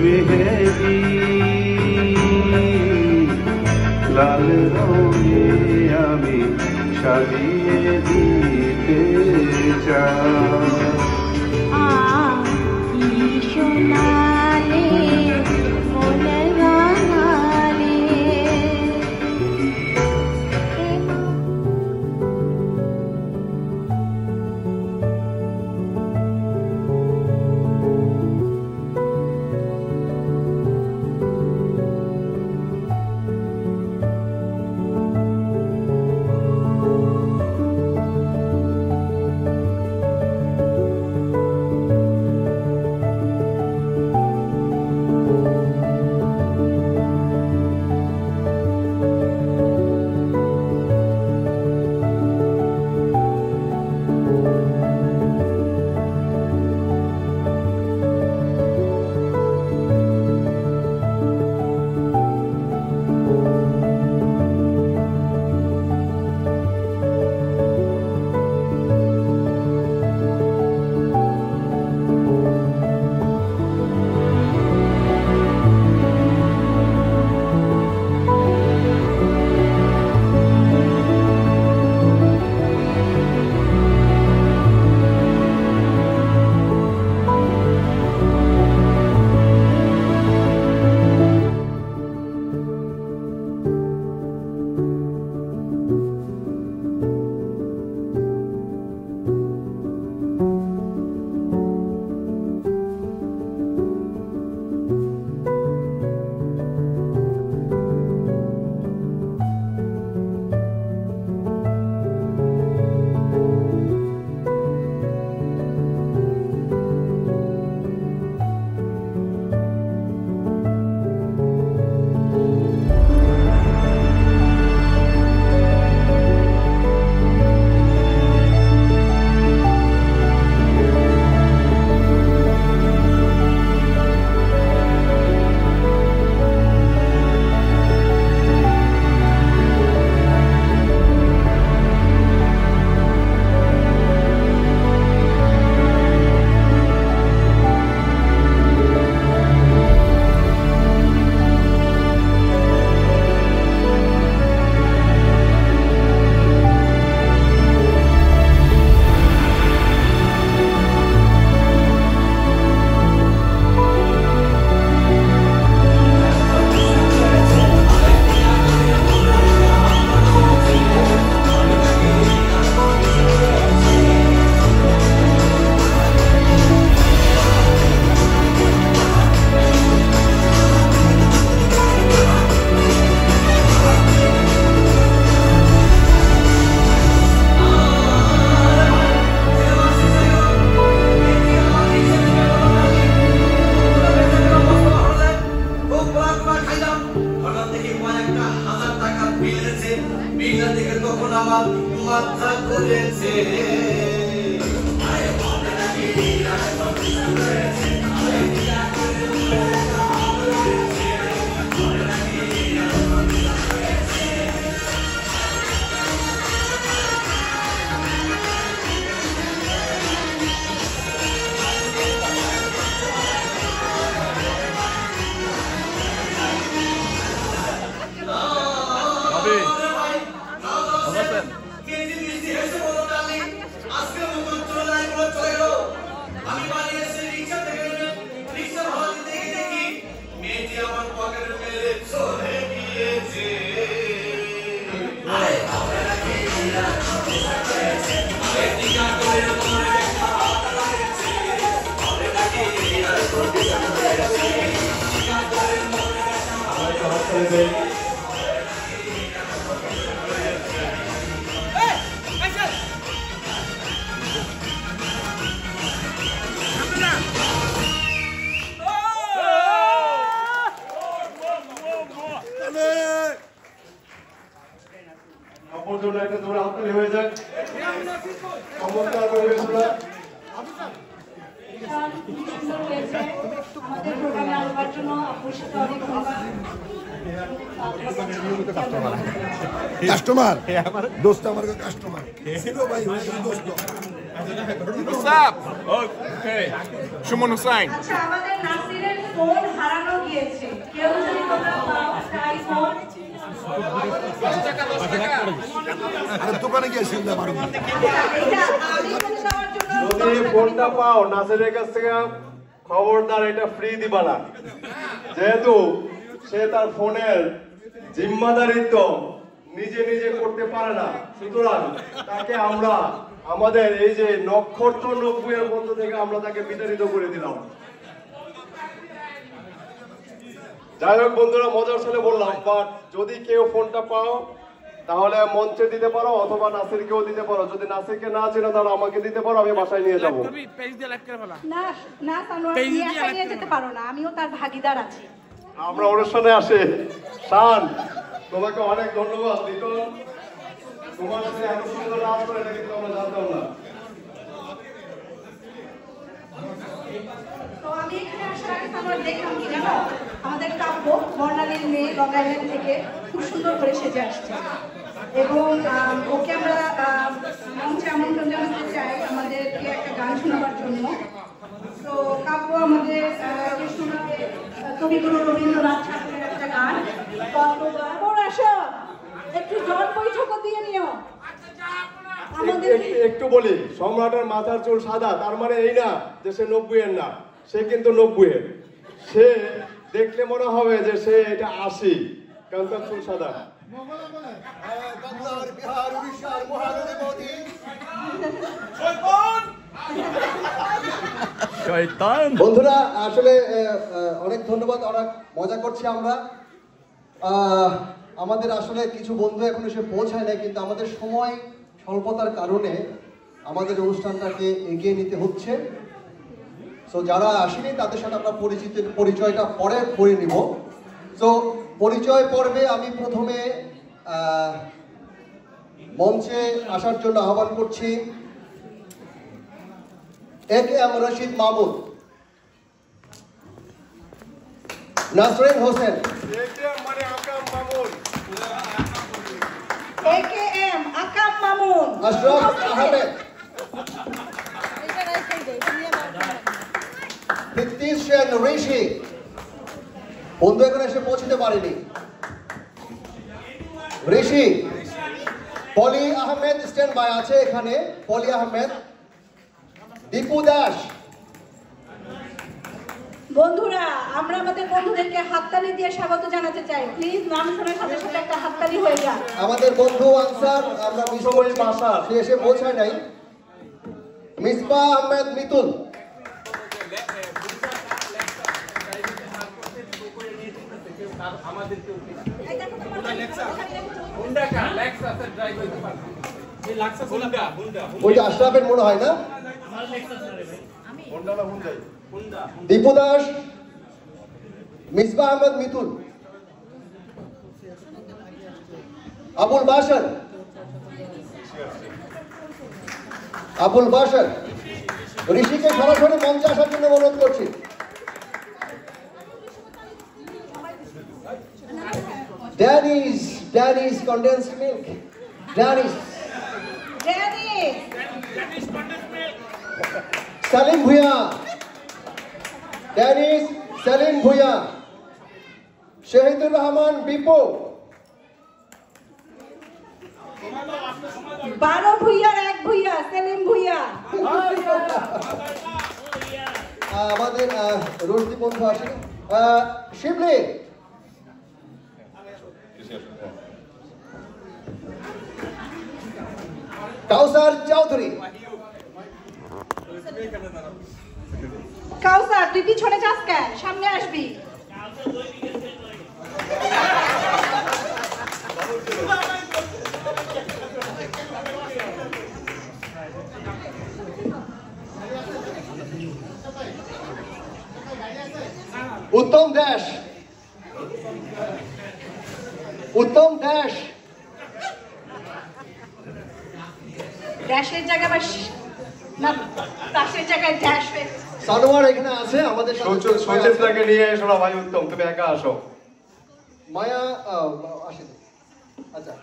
मेहंदी लाल रंगे आमी সাজিয়ে দিতে চাই সোনালে মনে গানালে অনুষ্ঠান খুব সুন্দর হয়েছে। আমাদের প্রোগ্রামে আসবার জন্য আপুর সাথে অনেক কাস্টমার দোস্ত আমার কাস্টমার ছিল ভাই দোস্ত What's up? Okay. Shumon Hussain. আচ্ছা, আমাদের নাসিরের ফোন হারানো গিয়েছে। কেউ যদি তোমরা পাও তাই ফোন দোকানে গিয়েছিল এটা আমি ফোন দেওয়ার জন্য যদি ফোনটা পাও নাসিরের কাছ থেকে খবরদার এটা ফ্রি দিবা না, যেহেতু সে তার ফোনের জিম্মাদারিত্ব নিজে নিজে করতে পারে না। সুতরাং তাকে আমরা আমাদের এই যে নক্ষত্র 90 এর মধ্য থেকে আমরা তাকে বিতাড়িত করে দিলাম। যাই হোক বন্ধুরা, মজার ছলে বললাম, বাট যদি কেউ ফোনটা পাও তাহলে মঞ্চে দিতে পারো অথবা নাসিরকেও দিতে পারো। যদি নাসিরকে না চেনো তাহলে আমাকে দিতে পারো, আমি বাসায় নিয়ে যাবো। না না সানোয়ার, তুমি একা নিয়ে যেতে পারো না, আমিও তার ভাগীদার আছি। আমরা অনুষ্ঠানে আসে শান, তোমাকে অনেক ধন্যবাদ। তোমার কাছে এত সুন্দর নাচ করে এটা কিন্তু আমরা জানতাম না। তো আমি এখানে আসার আগে সানোয়ার দেখলাম কি জানো, আমাদের কাব্য বর্ণালীর মেয়ে লং আইল্যান্ড থেকে খুব সুন্দর করে সেজে আসছে এবং ওকে আমরা মঞ্চে আমন্ত্রণ জানাতে চাই আমাদেরকে একটা গান শোনাবার জন্য। তো কাব্য আমাদের শোনাবে কবিগুরু রবীন্দ্রনাথ ঠাকুরের একটা গান, কতবার আসো একটু জল বৈঠক দিয়ে নিও। একটু বলি, সম্রাটের মাথার চুল সাদা তার মানে এই না যে সে 90 এর না, সে কিন্তু 90 এর। সে দেখলে মনে হবে যে সে এটা 80, কারণ তার চুল সাদা। বন্ধুরা আসলে অনেক ধন্যবাদ, অনেক মজা করছি আমরা। আমাদের আসলে কিছু বন্ধু এখন এসে পৌঁছায় না, কিন্তু আমাদের সময় স্বল্পতার কারণে আমাদের অনুষ্ঠানটাকে এগিয়ে নিতে হচ্ছে। সো যারা আসেনি তাদের সাথে আমরা পরিচয়টা পরে করে নিব। সো পরিচয় পর্বে আমি প্রথমে মঞ্চে আসার জন্য আহ্বান করছি AKM রশিদ মাহমুদ, নাসরিন হোসেন, AKM আকাম মামুন, আশরাফ আহমেদ, প্রীতিশ সেন ঋষি। বন্ধু এখন এসে পৌঁছতে পারেনি। ঋষি, পলি আহমেদ স্ট্যান্ড বাই আছে এখানে, পলি আহমেদ, দীপু দাস। বন্ধুরা আমরা আমাদের বন্ধুদেরকে হাততালি দিয়ে স্বাগত জানাতে চাই। প্লিজ নাম শোনার সাথে সাথে একটা হাততালি হয়ে যাক। আমাদের বন্ধু আনসার, আমরা মিসময় ভাষা সে এসে পৌঁছায় নাই। মিসবা আহমেদ মিতুল, ওইটা আশরাফের মনে হয় না। দীপু দাস, মিসবা আহমেদ মিতুল, আবুল বাশর, আবুল বাশর। ঋষিকে সরাসরি মঞ্চে আসার জন্য অনুরোধ করছি। Danny's condensed milk. Danny's. Salim Bhuya. Danny's Salim Bhuya. Shahidul Rahman Bipo. 12 ভুইয়ার এক ভুইয়া সেলিম ভুইয়া। আমাদের রোজদি বন্ধু আসেন। শিবলি, কাউসার চৌধুরী। কাউসার তুই পিছনে যাস কেন, সামনে আসবি। উত্তম দাস, উত্তম দাস। ড্যাশের জায়গায় না, পাশের জায়গায় ড্যাশ হয়ে সানোয়ার এখানে আছে আমাদের সাথে। সচিবটাকে নিয়ে এসো না ভাই উত্তম, তুমি একা আসো। মায়া আসেন। আচ্ছা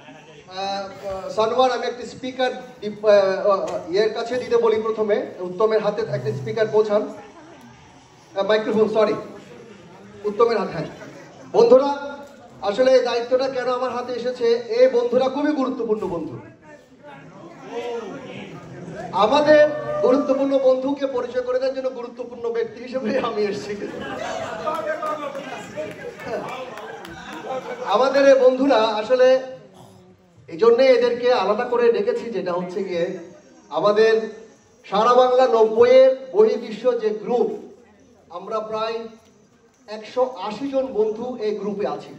সানোয়ার, আমি একটা স্পিকার ইয়ের কাছে দিতে বলি, প্রথমে উত্তমের হাতে একটা স্পিকার পৌঁছান, মাইক্রোফোন, সরি উত্তমের হাতে। হ্যাঁ বন্ধুরা, আসলে এই দায়িত্বটা কেন আমার হাতে এসেছে, এই বন্ধুরা খুবই গুরুত্বপূর্ণ বন্ধু। আমাদের গুরুত্বপূর্ণ বন্ধুকে পরিচয় করে দেওয়ার জন্য গুরুত্বপূর্ণ ব্যক্তি হিসেবে আমি এসেছি। আমাদের এই বন্ধুরা আসলে এই জন্যে এদেরকে আলাদা করে ডেকেছি, যেটা হচ্ছে গিয়ে আমাদের সারা বাংলা 90-এর বহির্বিশ্ব যে গ্রুপ, আমরা প্রায় 180 জন বন্ধু এই গ্রুপে আছি।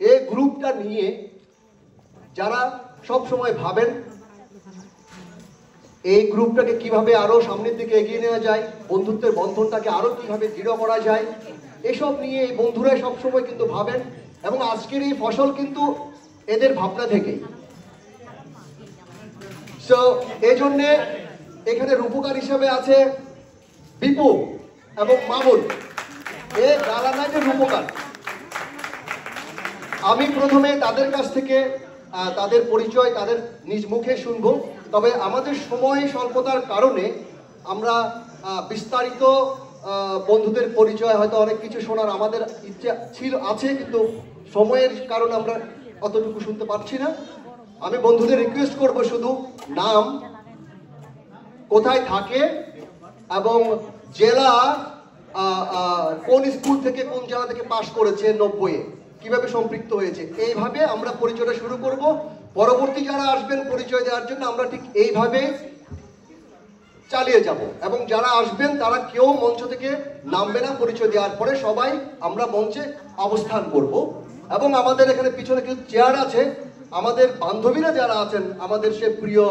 এই গ্রুপটা নিয়ে যারা সব সময় ভাবেন এই গ্রুপটাকে কিভাবে আরো সামনের দিকে এগিয়ে নেওয়া যায়, বন্ধুত্বের বন্ধনটাকে আরো কিভাবে দৃঢ় করা যায়, এসব নিয়ে এই বন্ধুরাই সবসময় কিন্তু ভাবেন, এবং আজকের এই ফসল কিন্তু এদের ভাবনা থেকেই। সো এই জন্যে এখানে রূপকার হিসেবে আছে বিপু এবং মামুন, এ গালা নাই যে রূপকার। আমি প্রথমে তাদের কাছ থেকে তাদের পরিচয় তাদের নিজ মুখে শুনবো, তবে আমাদের সময় স্বল্পতার কারণে আমরা বিস্তারিত বন্ধুদের পরিচয় হয়তো অনেক কিছু শোনার আমাদের ইচ্ছা আছে, কিন্তু সময়ের কারণে আমরা অতটুকু শুনতে পারছি না। আমি বন্ধুদের রিকোয়েস্ট করব শুধু নাম, কোথায় থাকে এবং জেলা, কোন স্কুল থেকে কোন জেলা থেকে পাশ করেছে 90-এ, কিভাবে সম্পৃক্ত হয়েছে, এইভাবে আমরা পরিচয়টা শুরু করব। পরবর্তী যারা আসবেন পরিচয় দেওয়ার জন্য আমরা ঠিক এইভাবে চালিয়ে যাব, এবং যারা আসবেন তারা কেউ মঞ্চ থেকে নামবে না। পরিচয় দেওয়ার পরে সবাই আমরা মঞ্চে অবস্থান করব, এবং আমাদের এখানে পিছনে কিছু চেয়ার আছে, আমাদের বান্ধবীরা যারা আছেন, আমাদের সে প্রিয়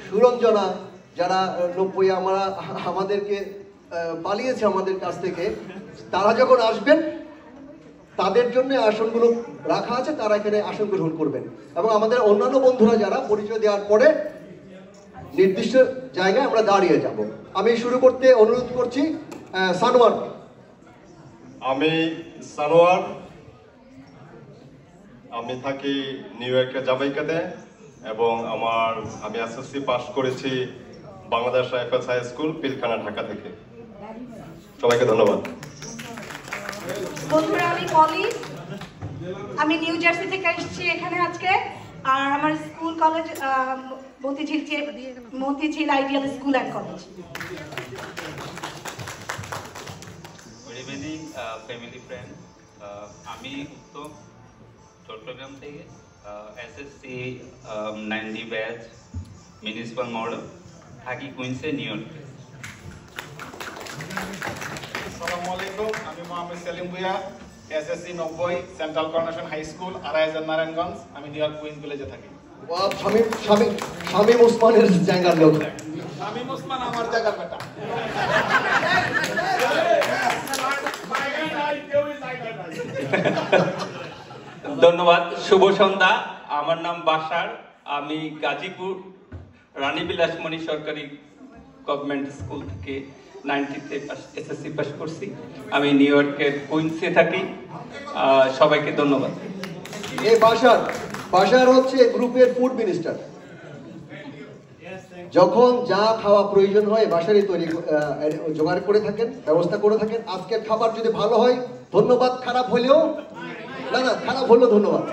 সুরঞ্জনা, যারা 90-এ আমাদেরকে পালিয়েছে আমাদের কাছ থেকে, তারা যখন আসবেন তাদের জন্য আসনগুলো রাখা আছে, তারা এখানে আসন গ্রহণ করবেন, এবং আমাদের অন্যান্য বন্ধুরা যারা পরিচয় দেওয়ার পরে নির্দিষ্ট জায়গায় আমরা দাঁড়িয়ে যাব। আমি শুরু করতে অনুরোধ করছি সানোয়ার। আমি সানোয়ার, আমি থাকি নিউ ইয়র্কের জামাইকাতে, এবং আমি এসএসসি পাস করেছি Bangladesh rifles high school, Pilkhana, Dhaka থেকে। সবাইকে ধন্যবাদ। বন্ধুরা, আমি পলি, আমি নিউ জার্সি থেকে এসেছি এখানে আজকে, আর আমার school college Motijheel ideal school and college. Good evening family friend, আমি উত্তম, চট্টগ্রাম থেকে, এসএসসি 90 ব্যাচ, মিউনিসিপাল মডেল, থাকি কুইন্সে, নিউ ইয়র্ক। আসসালামু আলাইকুম, আমি Mohammad Selim Bhuiyan, SSC 90, central coronation high school, Araihazar, Narayanganj. আমি নিউ ইয়র্ক কুইন্স ভিলেজে থাকি। শামীম ওসমানের জায়গার লোক। শামীম ওসমান আমার জায়গার বেটা। ধন্যবাদ, শুভ সন্ধ্যা। আমার নাম বাশার, আমি গাজীপুর রানী বিলাসমণি সরকারি গভর্নমেন্ট স্কুল থেকে 90-তে এসএসসি পাস করছি। আমি নিউ ইয়র্কের কুইন্সে থাকি। সবাইকে ধন্যবাদ। এই বাশার হচ্ছে গ্রুপের ফুড মিনিস্টার। যখন যা খাওয়া প্রয়োজন হয় বাসারই তৈরি জোগাড় করে থাকেন, ব্যবস্থা করে থাকেন। আজকের খাবার যদি ভালো হয় ধন্যবাদ, খারাপ হলেও না, খারাপ হলেও ধন্যবাদ।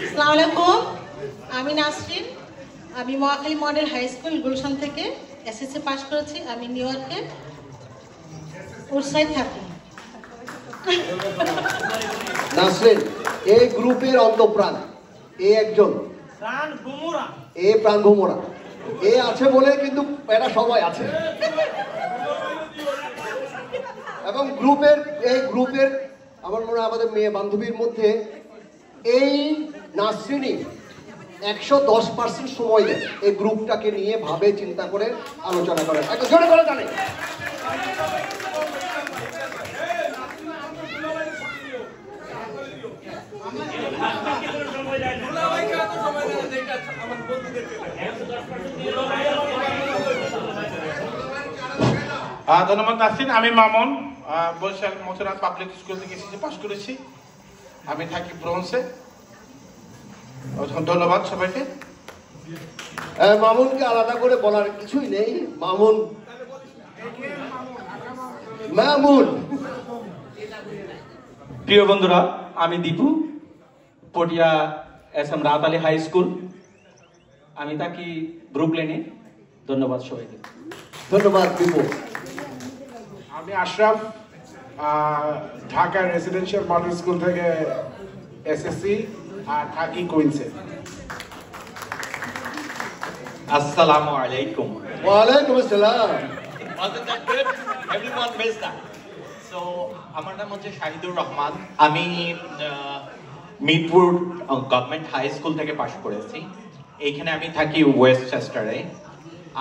আসসালামু আলাইকুম, আমি নাসরিন, আমি Mohakhali model high school Gulshan থেকে এসএসসি পাস করেছি। আমি নিউ ইয়র্কে উডসাইড থাকি। নাসরিন এই গ্রুপের অন্তঃপ্রাণ, এ একজন প্রাণ ভোমরা, এ আছে বলে কিন্তু এরা সবাই আছে। এবং গ্রুপের আমার মনে হয় আমাদের মেয়ে বান্ধবীর মধ্যে এই নাসরিনই 110% সময় দেয় এই গ্রুপটাকে নিয়ে ভাবে, চিন্তা করে, আলোচনা করে। একটা জোরে করে জানে। ধন্যবাদ নাসরিন। আমি মামুন, বরিশাল মথুরাত পাবলিক স্কুল থেকে এসএসসি পাস করেছি। আমি থাকি ব্রোঞ্জে। ধন্যবাদ সবাইকে। মামুনকে আলাদা করে বলার কিছুই নেই। মামুন প্রিয় বন্ধুরা, আমি দীপু, পটিয়া এসএম রাত আলী হাই স্কুল। আমি থাকি ব্রুকলেনে। ধন্যবাদ সবাইকে। ধন্যবাদ দীপু। আমি Ashraf, Dhaka residential model school থেকে এসএসসি আর থাকি কুইন্সে। Assalamu alaikum. Wa alaikum assalam. Wasn't that good? Everyone missed that. So, আমার নাম হচ্ছে শাহিদুর রহমান। আমি মিরপুর গভর্নমেন্ট হাই স্কুল থেকে পাশ করেছি। এইখানে আমি থাকি ওয়েস্টচেস্টারে।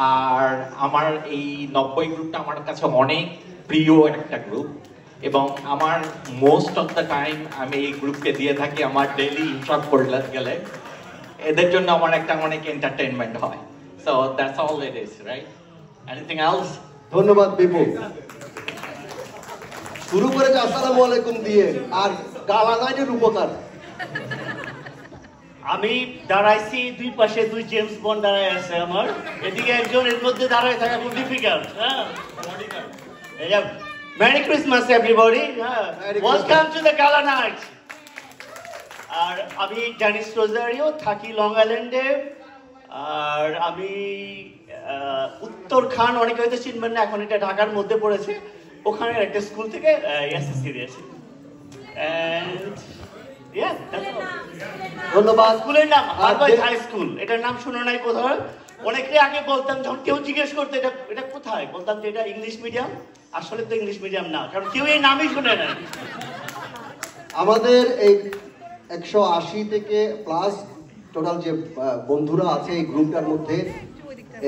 আর আমার এই 90 গ্রুপটা আমার কাছে অনেক প্রিয় একটা গ্রুপ, এবং আমার মোস্ট অফ দ্য টাইম আমি এই গ্রুপকে দিয়ে থাকি আমার ডেইলি ইন্টারাক্ট করতে গেলে। এদের জন্য আমার একটা অনেক এন্টারটেইনমেন্ট হয়। So that's all it is, right? Anything else? ধন্যবাদ দীপু। শুরু করেছে আসসালামু আলাইকুম দিয়ে, আর গালাগাইনের উপকার। আমি দাঁড়াইছি, দুই পাশে দুই জেমস বন্ড দাঁড়ায় আছে আমার, এদিকে একজন, এর মধ্যে দাঁড়ায় থাকা খুব difficult. Merry Christmas everybody, welcome to the গালা নাইট। আর আমি জানিস রোজারিও, থাকি লং আইল্যান্ডে। আর আমি উত্তর খান, অনেকে হয়তো চিনবেন না, এখন এটা ঢাকার মধ্যে পড়েছে, ওখানে একটা স্কুল থেকে এসএসসি দিয়েছি। ধন্যবাদ। স্কুলের নাম হারবাইট হাই স্কুল। এটার নাম শুনো নাই কোথাও? অনেকে আগে বলতাম, যখন কেউ জিজ্ঞেস করতো এটা কোথায়, বলতাম যে এটা ইংলিশ মিডিয়াম। আসলে তো ইংলিশ মিডিয়াম না, কারণ কেউ এই নামই শুনে না। আমাদের এই 180 থেকে প্লাস টোটাল যে বন্ধুরা আছে এই গ্রুপটার মধ্যে,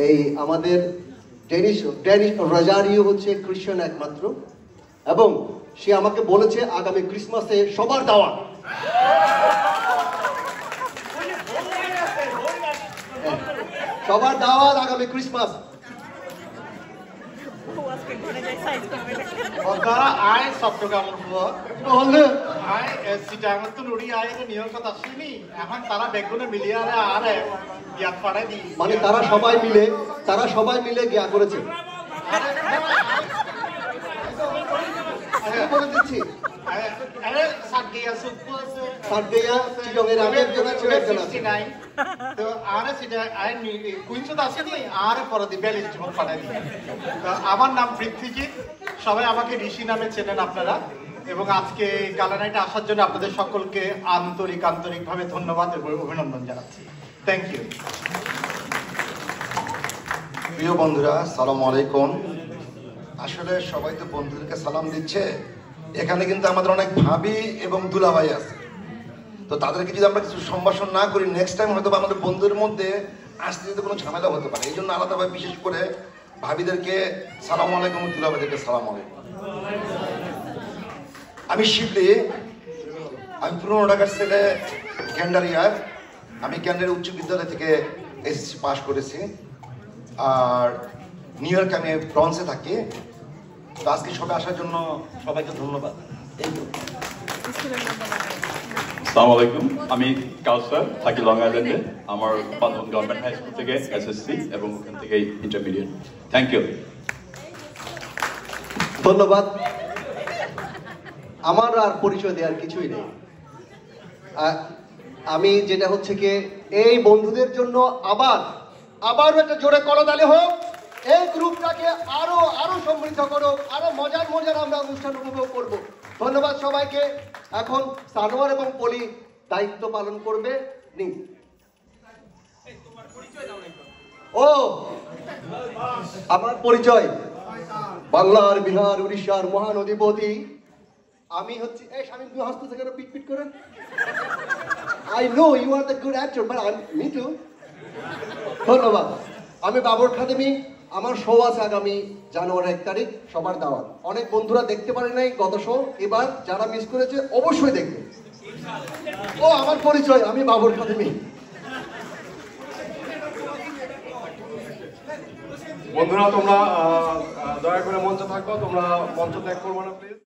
এই আমাদের ডেনিশ রোজারিও হচ্ছে খ্রিস্টান একমাত্র, এবং সে আমাকে বলেছে আগামী ক্রিসমাসে সবার দাওয়াত। সবার দাওয়াত আগামী ক্রিসমাস। Ogara I চট্টগ্রাম বললে I সিটাঙ্গত নুড়ি আই নিয়র কথা শুনি, এখন তারা বেগুনে মিলিয়ে আরে ইয়াত পাড়াই দি, মানে তারা সবাই মিলে গিয়া করেছে। বলে দিচ্ছি, আরে সাগিয়া সুকু আছে, সাগিয়া চিটংয়ের আমি একজন আছে, একজন আছে। তো আরে সিটা আই কুইন্সত আছে নি, আরে পরে দি 42 জীবন পাড়াই দি। তো আমার নাম পৃথ্বীজিৎ, সবাই আমাকে ঋষি নামে চেনেন আপনারা। এবং আজকে গালা নাইটে আসার জন্য আপনাদের সকলকে আন্তরিকভাবে ধন্যবাদ এবং অভিনন্দন জানাচ্ছি। Thank you. প্রিয় বন্ধুরা, সালাম আলাইকুম। আসলে সবাই তো বন্ধুদেরকে সালাম দিচ্ছে, এখানে কিন্তু আমাদের অনেক ভাবি এবং দুলাভাই আছে। তো তাদেরকে যদি আমরা কিছু সম্ভাষণ না করি, নেক্সট টাইম হয়তো আমাদের বন্ধুদের মধ্যে আসতে যেতে কোনো ঝামেলা হতে পারে। এই জন্য আলাদাভাবে বিশেষ করে ভাবিদেরকে সালাম আলাইকুম, দুলাভাইদেরকে সালাম আলাইকুম। আমি শিবলি, আমি পুরনো ঢাকার ছেলে, ক্যান্ডারিয়ার। আমি ক্যান্ডারি উচ্চ বিদ্যালয় থেকে এসএসসি পাস করেছি। আর নিউ ইয়র্কে আমি ব্রঞ্জে থাকি। তো আজকে সবাই আসার জন্য সবাইকে ধন্যবাদ। আসসালামু আলাইকুম, আমি কাউসার, থাকি লং আইল্যান্ডে। আমার বান্দরবান গভর্নমেন্ট হাই স্কুল থেকে এসএসসি এবং ওখান থেকে ইন্টারমিডিয়েট। Thank you. ধন্যবাদ। আমার আর পরিচয় দেওয়ার কিছুই নেই। আমি যেটা হচ্ছে কি, এই বন্ধুদের জন্য আবার একটা জোরে করতালি হোক। এই গ্রুপটাকে আরো সমৃদ্ধ করো, আরো মজার আমরা অনুষ্ঠান উপভোগ করব। ধন্যবাদ সবাইকে। এখন সানোয়ার এবং পলি দায়িত্ব পালন করবে। ও আমার পরিচয়, বাংলার, বিহার, উড়িষ্যার মহান অধিপতি আমি হচ্ছি। এই স্বামী তুমি হাসতে থেকে পিট করে। I know you are the good actor, but me too. ধন্যবাদ। আমি বাবর খাদেমি। আমার শো আছে আগামী জানুয়ারি 1 তারিখ, সবার দাওয়াত। অনেক বন্ধুরা দেখতে পারে নাই গত শো, এবার যারা মিস করেছে অবশ্যই দেখবে। ও আমার পরিচয়, আমি বাবর খাদেমি। বন্ধুরা তোমরা দয়া করে মঞ্চে থাকো, তোমরা মঞ্চ ত্যাগ করবো না প্লিজ।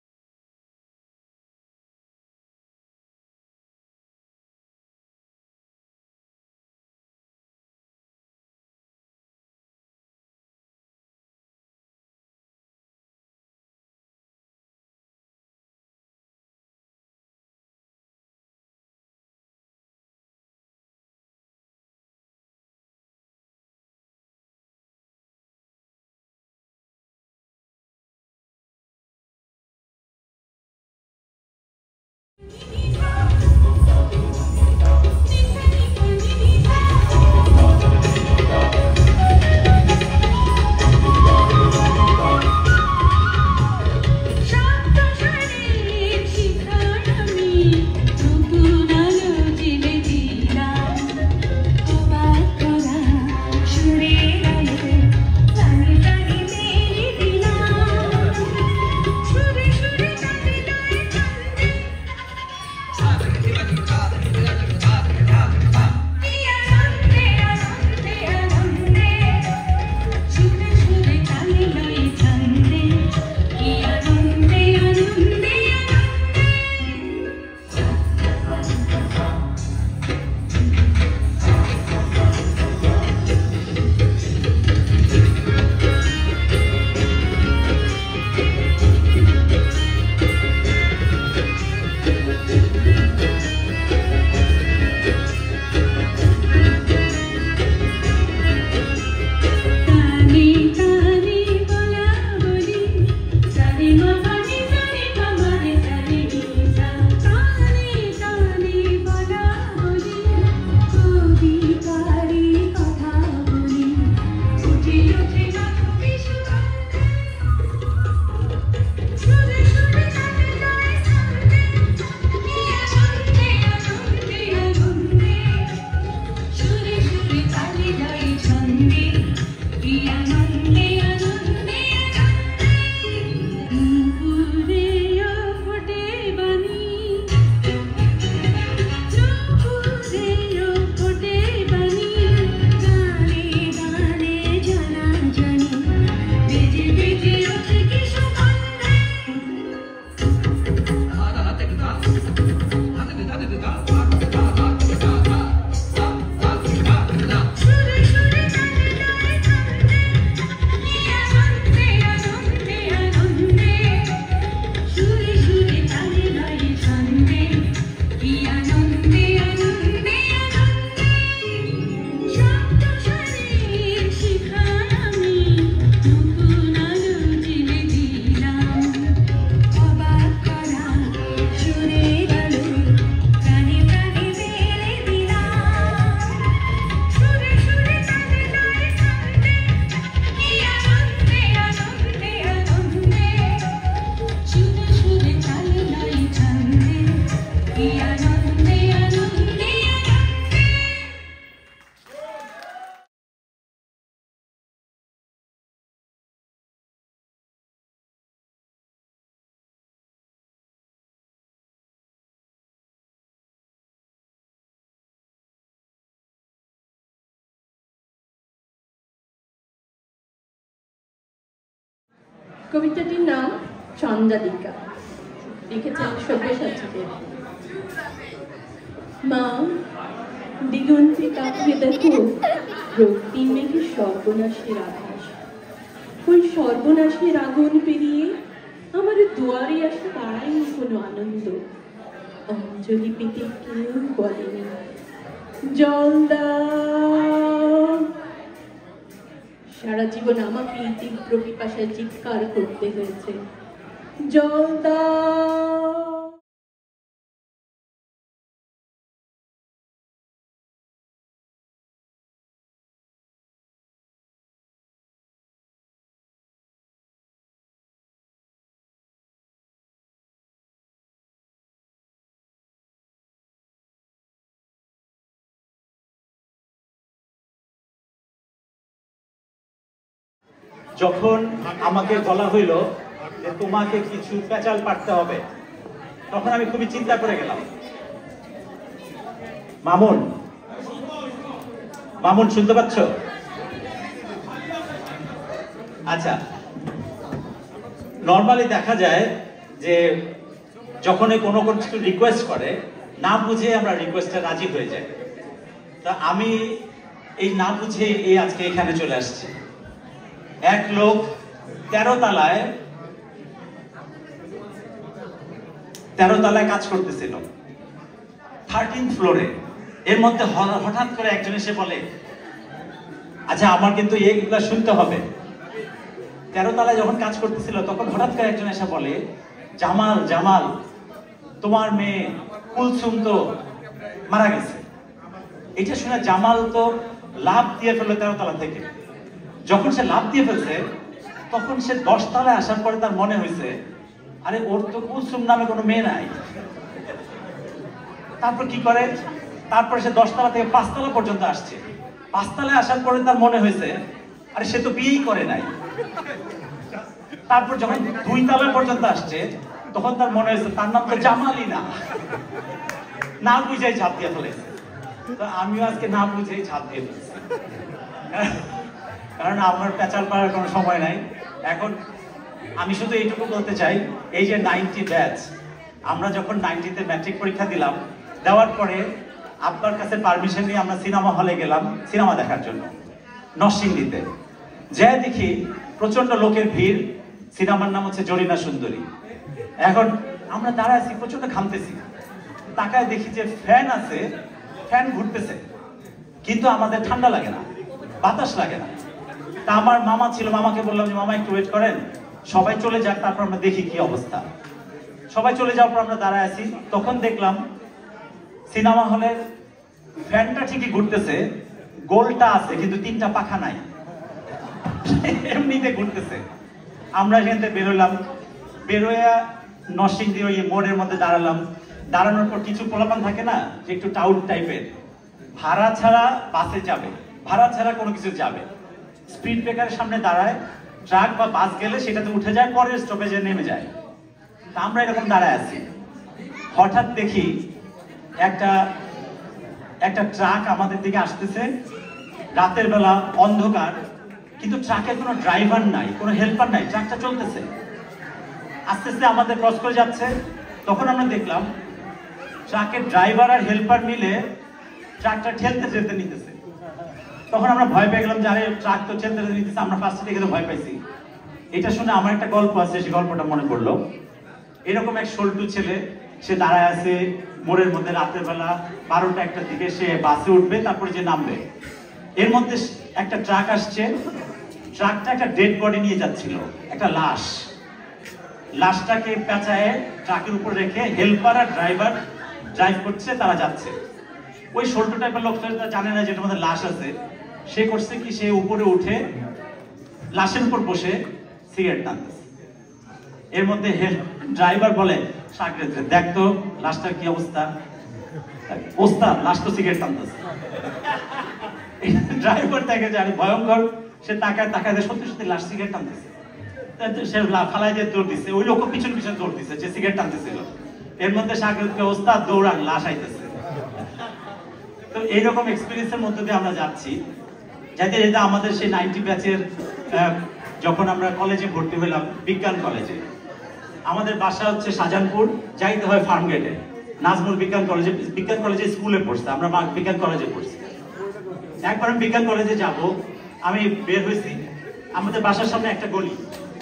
কবিতাটির নাম চন্দ্রাদিকা, লিখেছেন সব্যসাচী দেব। মা, দিগন্তে তাকিয়ে দেখো রক্তিম মেঘে সর্বনাশের আভাস। ওই সর্বনাশের আগুন পেরিয়ে আমার দুয়ারে আসে দাঁড়ায়নি কোনো আনন্দ। অঞ্জলি পেতে কেউ বলেনি জল দাও। সারা জীবন আমাকে এই তীব্র পিপাসায় চিৎকার করতে হয়েছে, জল দাও। যখন আমাকে বলা হইল যে তোমাকে কিছু পেঁচাল পাঠতে হবে, তখন আমি খুবই চিন্তা করে গেলাম। মামুন, মামুন শুনতে পাচ্ছ? আচ্ছা, নর্মালি দেখা যায় যে যখনই কোনো কিছু রিকোয়েস্ট করে না বুঝে আমরা রিকোয়েস্টে রাজি হয়ে যাই। তা আমি এই না বুঝে এই আজকে এখানে চলে আসছি। এক লোক 13 তলায় কাজ করতেছিল, 13th ফ্লোরে। এর মধ্যে হঠাৎ করে একজন এসে বলে, আচ্ছা আমার কিন্তু এইগুলা শুনতে হবে। 13 তলায় যখন কাজ করতেছিল তখন হঠাৎ করে একজন এসে বলে, জামাল জামাল তোমার মেয়ে কুলসুম তো মারা গেছে। এটা শুনে জামাল তো লাভ দিয়ে ফেললো 13 তলা থেকে। যখন সে লাভ দিয়ে ফেলছে তখন সে 10 তলায় আসার পরে তার মনে হয়েছে, আরে ওর তো কুলসুম নামে কোনো মেয়ে নাই। তারপর কি করে, তারপরে সে 10 তলা থেকে 5 তলা পর্যন্ত আসছে। 5 তলায় আসার পরে তার মনে হয়েছে, আরে সে তো বিয়েই করে নাই। তারপর যখন 2 তলা পর্যন্ত আসছে তখন তার মনে হয়েছে তার নাম তো জামালই না, না বুঝেই ঝাঁপ দিয়ে ফেলেছে। তো আমিও আজকে না বুঝেই ঝাঁপ দিয়ে ফেলেছি, কারণ আমার পেঁচাল পাওয়ার কোনো সময় নাই। এখন আমি শুধু এইটুকু বলতে চাই, এই যে 90 ব্যাচ, আমরা যখন 90তে ম্যাট্রিক পরীক্ষা দিলাম, দেওয়ার পরে আপনার কাছে পারমিশন নিয়ে আমরা সিনেমা হলে গেলাম সিনেমা দেখার জন্য নরসিংদীতে। যে দেখি প্রচন্ড লোকের ভিড়, সিনেমার নাম হচ্ছে জরিনা সুন্দরী। এখন আমরা দাঁড়ায় আছি, প্রচন্ড ঘামতেছি, তাকায় দেখি যে ফ্যান আছে, ফ্যান ঘুরতেছে, কিন্তু আমাদের ঠান্ডা লাগে না, বাতাস লাগে না। তা আমার মামা ছিল, মামাকে বললাম যে মামা একটু ওয়েট করেন, সবাই চলে যাক, তারপর আমরা দেখি কি অবস্থা। সবাই চলে যাওয়ার পর আমরা দাঁড়ায় আছি, তখন দেখলাম সিনেমা হলের ফ্যানটা ঠিকই ঘুরতেছে, গোলটা আছে কিন্তু 3টা পাখা নাই, এমনিতে ঘুরতেছে। আমরা এখান থেকে বেরোলাম, বেরোয়া নরসিংদীর ওই মোড়ের মধ্যে দাঁড়ালাম। দাঁড়ানোর পর কিছু পোলাপান থাকে না যে একটু টাউট টাইপের, ভাড়া ছাড়া বাসে যাবে, ভাড়া ছাড়া কোনো কিছু যাবে, স্পিড ব্রেকারের সামনে দাঁড়ায়, ট্রাক বা বাস গেলে সেটাতে উঠে যায়, পরের স্টপেজে নেমে যায়। তা আমরা এরকম দাঁড়ায় আছি, হঠাৎ দেখি একটা ট্রাক আমাদের দিকে আসতেছে, রাতের বেলা অন্ধকার, কিন্তু ট্রাকের কোনো ড্রাইভার নাই, কোনো হেল্পার নাই, ট্রাকটা চলতেছে, আস্তে আস্তে আমাদের ক্রস করে যাচ্ছে। তখন আমরা দেখলাম ট্রাকের ড্রাইভার আর হেল্পার মিলে ট্রাকটা ঠেলতে যেতে নিতেছে। তখন আমরা ভয় পেয়ে গেলাম যে আরে ট্রাক তো ঠেলতে নিতেছে, আমরা ফার্স্টে দেখে তো ভয় পাইছি। এটা শুনে আমার একটা গল্প আছে, সেই গল্পটা মনে পড়লো। এরকম এক সল্টু ছেলে, সে দাঁড়ায় আছে মোড়ের মধ্যে রাতের বেলা 12টা 1টার দিকে, সে বাসে উঠবে, তারপরে যে নামবে। এর মধ্যে একটা ট্রাক আসছে, ট্রাকটা একটা ডেড বডি নিয়ে যাচ্ছিল, একটা লাশ। লাশটাকে পেঁচায় ট্রাকের উপর রেখে হেল্পার আর ড্রাইভার ড্রাইভ করছে, তারা যাচ্ছে। ওই সল্টু টাইপের লোকটা জানে না যেটার মধ্যে লাশ আছে, সে করছে কি, সে উপরে উঠে লাশের উপর বসে সিগারেট টানতেছে। এর মধ্যে ড্রাইভার বলে সাগরেদকে, দেখ তো লাশটার কি অবস্থা। ওস্তাদ, লাশ তো সিগারেট টানতেছে। ড্রাইভার দেখে জানি ভয়ঙ্কর, সে তাকায় সত্যি সত্যি লাশ সিগারেট টানতেছে। সে ফালাই দিয়ে দৌড় দিচ্ছে, ওই লোক পিছন পিছন দৌড় দিচ্ছে যে সিগারেট টানতেছিল। এর মধ্যে সাগরেদকে ওস্তাদ দৌড়ান, লাশ আইতেছে। তো এইরকম এক্সপিরিয়েন্সের মধ্যে দিয়ে আমরা যাচ্ছি, যাতে এটা আমাদের সেই 90 ব্যাচের যখন আমরা কলেজে ভর্তি হলাম, বিজ্ঞান কলেজে, আমাদের বাসা হচ্ছে শাহজাহানপুর, যাইতে হয় ফার্মগেটে। নাজমুল বিজ্ঞান কলেজে স্কুলে পড়ছে, আমরা বিজ্ঞান কলেজে পড়ছি। একবার আমি বিজ্ঞান কলেজে যাব, আমি বের হয়েছি, আমাদের বাসার সামনে একটা গলি,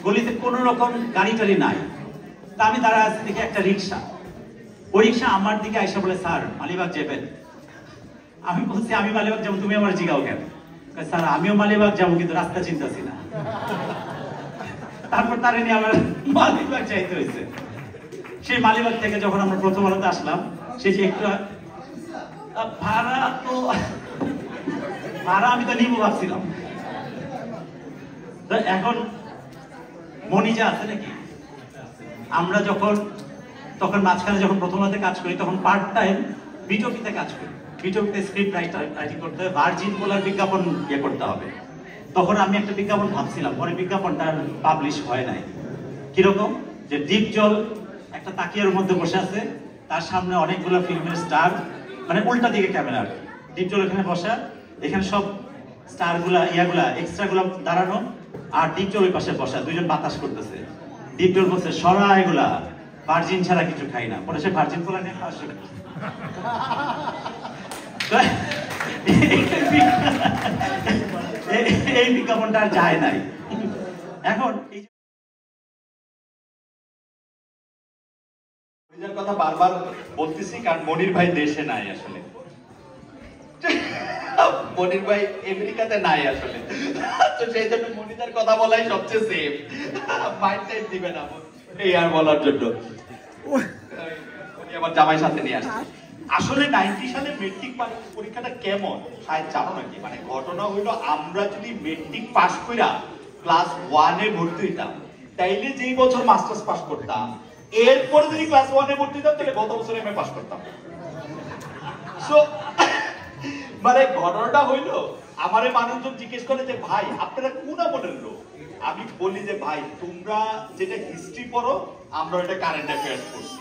গলিতে কোনো রকম গাড়ি টাড়ি নাই। তা আমি দাঁড়ায় আছি, দেখি একটা রিক্সা, ওই রিক্সা আমার দিকে আইসা বলে, স্যার মালিবাগ যাবেন? আমি বলছি আমি মালিবাগ যাবো, তুমি আমার জিগাও কেন? স্যার আমিও মালিবাগ যাবো, কিন্তু রাস্তা চিন্তাছি না। তারপর তারা নিয়ে আমার মালিবাগ যাইতে হয়েছে। সেই মালিবাগ থেকে যখন আমরা প্রথম আলোতে আসলাম, সে যে একটু ভাড়া আমি তো নিবো ভাবছিলাম। এখন মনিজা আছে নাকি, আমরা তখন মাঝখানে যখন প্রথম আলোতে কাজ করি, তখন পার্ট টাইম বিটপিতে কাজ করি। বিটপিতে স্ক্রিপ্ট রাইটিং করতে হবে, ভার্জিন বলার বিজ্ঞাপন ইয়ে করতে হবে। তখন আমি একটা বিজ্ঞাপন ভাবছিলাম, পরে বিজ্ঞাপনটা পাবলিশ হয় নাই। কিরকম, যে ডিপ জল একটা তাকিয়ার মধ্যে বসে আছে, তার সামনে অনেকগুলো ফিল্মের স্টার, মানে উল্টা দিকে ক্যামেরা, ডিপ জল এখানে বসা, এখানে সব স্টার গুলা এক্সট্রা গুলা দাঁড়ানো, আর ডিপজল ওই পাশে বসা, দুইজন বাতাস করতেছে। ডিপজল বলছে সরা এগুলা ভার্জিন ছাড়া কিছু খাই না। পরে সে ভার্জিন পোলা নিয়ে খাওয়া শুরু করছে। এই বিজ্ঞাপনটা আর যায় নাই। এখন মনির কথা বারবার বলতেছি কারণ মনির ভাই দেশে নাই আসলে, মনির ভাই আমেরিকাতে নাই আসলে, তো সেই জন্য মনিদার কথা বলাই সবচেয়ে সেফ, মাইন্ড টাইম দিবে না এই আর বলার জন্য। উনি আমার জামাই সাথে নিয়ে আসছে। আসলে 90 সালে মেট্রিক পরীক্ষাটা কেমন শায়দ জানো নাকি? মানে ঘটনা হইলো আমরা যদি মেট্রিক পাস কইরা ক্লাস 1 এ ভর্তি হইতাম তাইলে যেই বছর মাস্টার্স পাস করতাম, এরপরে যদি ক্লাস 1 এ ভর্তি হইতাম তাহলে গত বছর এমএ পাস করতাম। সো মানে ঘটনাটা হইলো আমারে মানুষজন জিজ্ঞেস করে যে ভাই আপনারা কোন আমলের লোক? আমি বলি যে ভাই তোমরা যেটা হিস্ট্রি পড়ো আমরা এটা কারেন্ট অ্যাফেয়ার্স পড়ছি।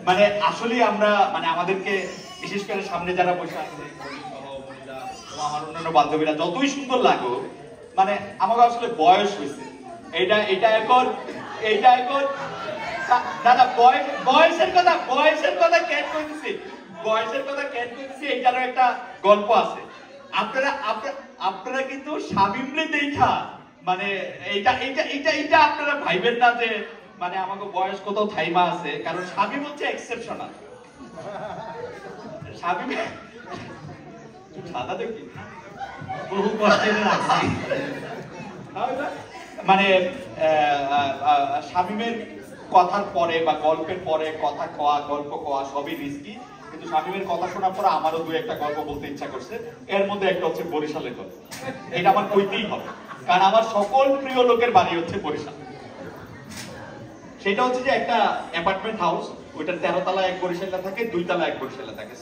মানে আসলে আমরা মানে আমাদেরকে বিশেষ করে সামনে যারা বসে আছে আমার অন্যান্য বান্ধবীরা যতই সুন্দর লাগো, মানে আমাকে আসলে বয়স হয়েছে, এটা এখন দাদা বয়সের কথা ক্যাচ করতেছি, এইটারও একটা গল্প আছে। আপনারা কিন্তু শামিমরে দেখা মানে এইটা আপনারা ভাইবেন না যে মানে আমাকে বয়স কোথাও থাইমা আছে, কারণ শামিম হচ্ছে এক্সেপশনাল। শামিম সাদা দেখি বহু কষ্টে রাখছি, মানে শামিমের কথার পরে বা গল্পের পরে কথা কওয়া, গল্প কওয়া সবই রিস্কি, কিন্তু শামিমের কথা শোনার পরে আমারও দুই একটা গল্প বলতে ইচ্ছা করছে। এর মধ্যে একটা হচ্ছে বরিশালের গল্প, এটা আমার কইতেই হবে কারণ আমার সকল প্রিয় লোকের বাড়ি হচ্ছে বরিশাল। সেটা হচ্ছে যে একটা অ্যাপার্টমেন্ট হাউস, ওইটার 13 তলা এক বরিশালে থাকে, 2 তলা এক বরিশালে থাকে।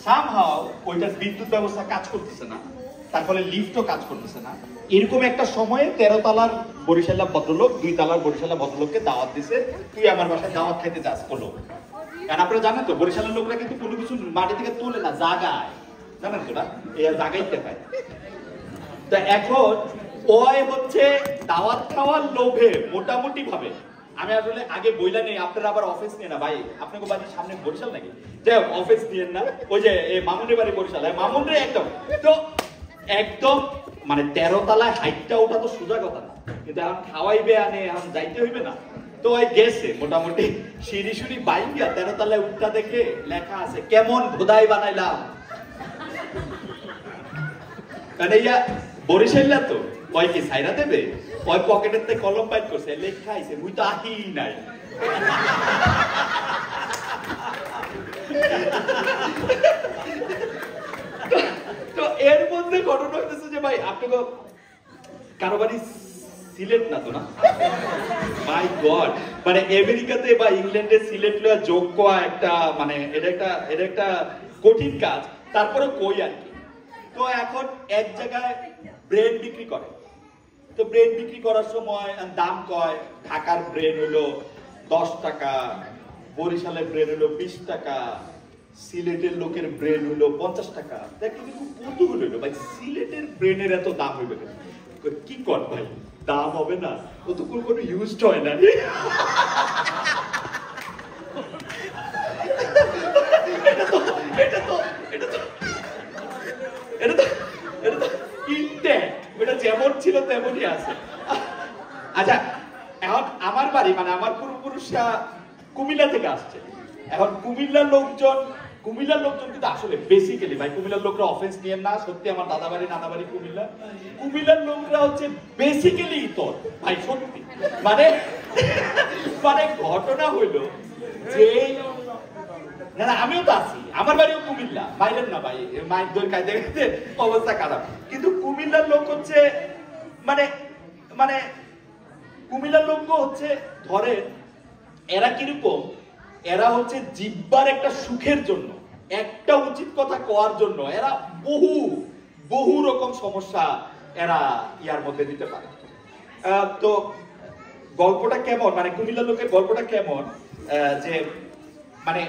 সামহাউ ওইটার বিদ্যুৎ ব্যবস্থা কাজ করতেছে না, তার ফলে লিফটও কাজ করতেছে না। এরকম একটা সময়ে 13 তলার বরিশালা ভদ্রলোক 2 তলার বরিশালা ভদ্রলোককে দাওয়াত দিছে, তুই আমার বাসায় দাওয়াত খাইতে যাস বলো। কারণ আপনারা জানেন তো বরিশালের লোকরা কিন্তু কোনো কিছু মাটি থেকে তোলে না, জাগায়, জানেন তো না, এই জাগাইতে পায়। তো এখন ওই হচ্ছে দাওয়াত খাওয়ার লোভে মোটামুটি ভাবে, আমি আসলে আগে বইলা নেই আপনারা আবার অফিস নিয়ে না ভাই, আপনাকে বাড়ির সামনে বরিশাল নাকি, যাই হোক অফিস নিয়ে না, ওই যে মামুনের বাড়ি বরিশাল, মামুনরে একদম তো একদম মানে 13 তলায় হাইটটা ওটা তো সোজা কথা না, কিন্তু এখন খাওয়াইবে আনে, এখন যাইতে হইবে না। তো ওই গেছে মোটামুটি সিঁড়ি বাইঙ্গা 13 তলায় উঠটা দেখে লেখা আছে কেমন খোদাই বানাইলাম, মানে ইয়া বরিশাল্লা তো ওই কি সাইরা দেবে, ওই পকেটের থেকে কলম বাইট করছে, লেখা আইছে মুই তো আহি নাই। তো এর মধ্যে ঘটনা হইতেছে যে ভাই আপনাকে কারো বাড়ি সিলেট না তো না, মাই গড, মানে আমেরিকাতে বা ইংল্যান্ডে সিলেট লয়া যোগ্য একটা মানে এটা একটা কঠিন কাজ, তারপরে কই আর কি। তো এখন এক জায়গায় ব্রেন বিক্রি করে, তো ব্রেন বিক্রি করার সময় দাম কয়, ঢাকার ব্রেন হলো 10 টাকা, বরিশালের ব্রেন হলো 20 টাকা, সিলেটের লোকের ব্রেন হলো 50 টাকা। দেখলে খুব কৌতূহল হইলো ভাই সিলেটের ব্রেনের এত দাম হইবে কেন, কি কর ভাই দাম হবে না, ও তো কোনো ইউজড হয় না। যেমন ছিল তেমনই আছে। আচ্ছা এখন আমার বাড়ি মানে আমার পূর্বপুরুষরা কুমিল্লা থেকে আসছে, এখন কুমিল্লার লোকজন কিন্তু আসলে বেসিক্যালি ভাই কুমিল্লার লোকরা অফেন্স নিয়ে না, সত্যি আমার দাদা বাড়ি নানা বাড়ি কুমিল্লার লোকরা হচ্ছে বেসিক্যালি ইতর ভাই, সত্যি মানে ঘটনা হইলো যে না আমিও তো আছি, আমার বাড়িও কুমিল্লা, বাইরের না ভাই, মাইক দই খাইতে খাইতে অবস্থা খারাপ, কিন্তু কুমিল্লার লোক হচ্ছে মানে কুমিল্লার লোক হচ্ছে ধরে এরা কিরকম, এরা হচ্ছে জিব্বার একটা সুখের জন্য, একটা উচিত কথা কোয়ার জন্য এরা বহু রকম সমস্যা এরা ইয়ার মধ্যে দিতে পারে। তো গল্পটা কেমন, মানে কুমিল্লার লোকের গল্পটা কেমন যে মানে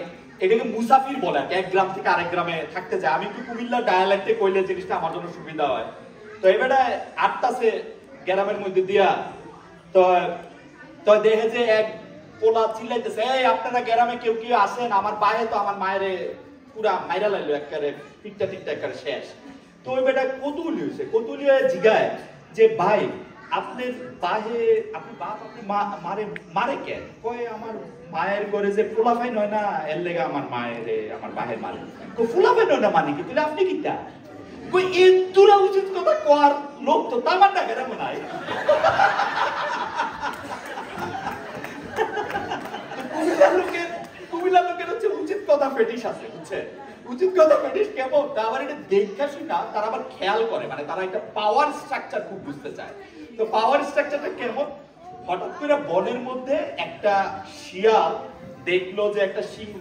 এটাকে মুসাফির বলে, এক গ্রাম থেকে আরেক গ্রামে থাকতে যায়। আমি একটু কুমিল্লা ডায়ালেক্টে কইলে জিনিসটা আমার জন্য সুবিধা হয়। তো এবারে 8টাছে গ্রামের মধ্যে দিয়া তো তো দেখে যে এক পোলা চিল্লাইতেছে, এই আপনারা গ্রামে কেউ কেউ আসেন, আমার বাইরে তো আমার মায়ের পুরা মাইরা লাইলো একেবারে টিকটা টিকটা একেবারে শেষ। তো ওই বেটা কৌতূহলী হয়েছে, কৌতূহলী হয়ে জিগায় যে ভাই আপনার বাহে আপনি বাপ আপনি মারে কেন? কয় আমার মায়ের ঘরে যে পোলাফাই নয় না এর লেগে আমার মায়ের আমার বাহের মারে। তো পোলাফাই নয় না মানে কি? তাহলে আপনি কিটা? কই এতুরা উচিত কথা কর লোক তো তামার না গ্রামে নাই। কুমিল্লার লোকের হচ্ছে উচিত কথা ফেটিস আছে, বুঝছে? উচিত কথা ফেটিস কেমন? আবার এটা দেখা শুনা তারা আবার খেয়াল করে, মানে তারা একটা পাওয়ার স্ট্রাকচার খুব বুঝতে চায়। তো পাওয়ার স্ট্রাকচারটা কেমন? হঠাৎ করে বনের মধ্যে একটা শিয়াল দেখলো যে একটা সিংহ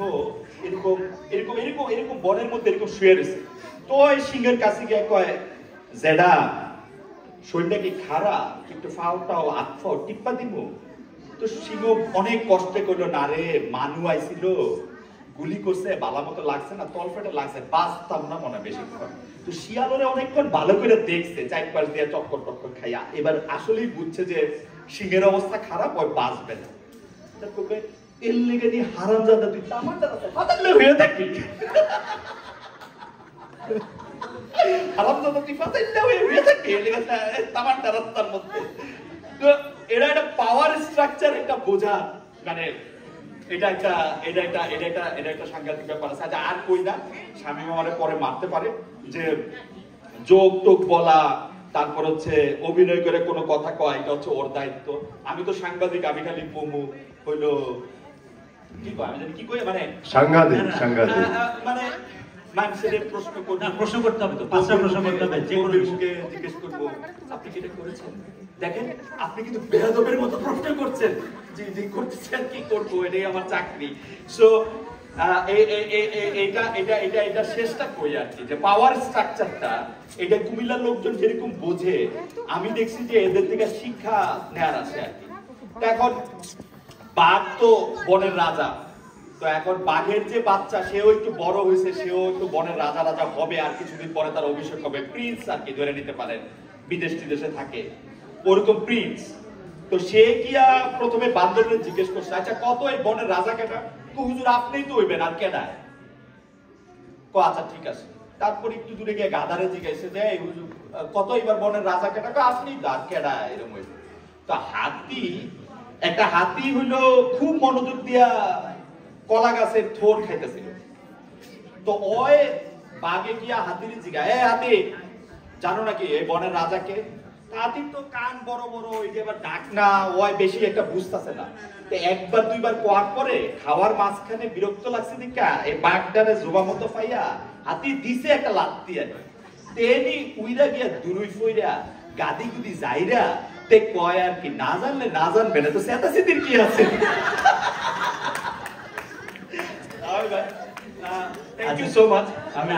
এরকম এরকম এরকম এরকম বনের মধ্যে এরকম শুয়ে রয়েছে। তো ওই সিংহের কাছে গিয়ে কয়, জেডা শরীরটা কি খারাপ, একটু ফাওটাও আটফাও টিপ্পা দিব? তো সিংহ অনেক কষ্টে করলো, না রে মানু আইছিল, গুলি করছে, বালা মতো লাগছে না, তলফেটে লাগছে, বাঁচতাম না মনে বেশিক্ষণ। তো শিয়ালরে অনেকক্ষণ ভালো করে দেখছে, চারপাশ দিয়ে চক্কর টক্কর খাইয়া, এবার আসলেই বুঝছে যে সিংহের অবস্থা খারাপ, ওই বাঁচবে না। তারপরে এর লেগে নিয়ে হারামজাদা তুই তামার দাদা ফাতালে হয়ে থাকি, হারামজাদা তুই ফাতালে হয়ে থাকি, এর লেগে তামার রাস্তার মধ্যে। তো এটা একটা পাওয়ার স্ট্রাকচার, একটা বোঝা, মানে এটা একটা সাংঘাতিক ব্যাপার আছে। আচ্ছা আর কই না, স্বামী মামারে পরে মারতে পারে যে যোগ টোক বলা, তারপর হচ্ছে অভিনয় করে কোনো কথা কয়, এটা হচ্ছে ওর দায়িত্ব। আমি তো সাংবাদিক, আমি খালি পমু হইলো কি কয়, আমি জানি কি কই, মানে সাংঘাতিক মানে মানুষের প্রশ্ন করতে হবে, তো পাঁচটা প্রশ্ন করতে হবে, যে কোনো বিষয়কে জিজ্ঞেস করবো আপনি কি এটা করেছেন। দেখেন আপনি কিন্তু বেয়াদবের মতো প্রশ্ন করছেন, যে করতেছেন কি করবো, এটাই আমার চাকরি। সো এটা শেষটা কই আর কি, যে পাওয়ার স্ট্রাকচারটা এটা কুমিল্লার লোকজন যেরকম বোঝে, আমি দেখছি যে এদের থেকে শিক্ষা নেওয়ার আছে আর কি। এখন বাঘ তো বনের রাজা, তো এখন বাঘের যে বাচ্চা সেও একটু বড় হয়েছে, সেও একটু বনের রাজা রাজা হবে, আর কিছুদিন পরে তার অভিষেক হবে, প্রিন্স আর কি ধরে নিতে পারেন, বিদেশ টিদেশে থাকে ওরকম প্রিন্স। তো সে গিয়া প্রথমে বান্দরকে জিজ্ঞেস করছে, আচ্ছা কত এই বনের রাজা কেটা? তো হুজুর আপনিই তো হইবেন, আর কেডায়? আচ্ছা ঠিক আছে। তারপর একটু দূরে গিয়ে গাধারে জিজ্ঞাসা যে এই হুজুর কত এবার বনের রাজা কেটা? আপনি আর কেডায়? এরকম হইবে। তো একটা হাতি হইলো খুব মনোযোগ দিয়া কলা গাছের থোর খাইতেছিল। তো ওই বাঘে গিয়া হাতির জিজ্ঞাসা, এ হাতি জানো নাকি এই বনের রাজাকে? হাতির তো কান বড় বড়, ওই যে এবার ডাক না, ওই বেশি একটা বুঝতেছে না। তো একবার দুইবার কোয়াক করে খাওয়ার মাঝখানে বিরক্ত লাগছে দেখা এই বাঘটারে জোবা মতো পাইয়া হাতি দিছে একটা লাত্তি আর তেনি উইরা গিয়া দুরুই ফইরা গাদি গুদি যাইরা তে কয় আর কি, না জানলে না জানবে না, তো সেতাসিদির কি আছে। Thank you so much. আমি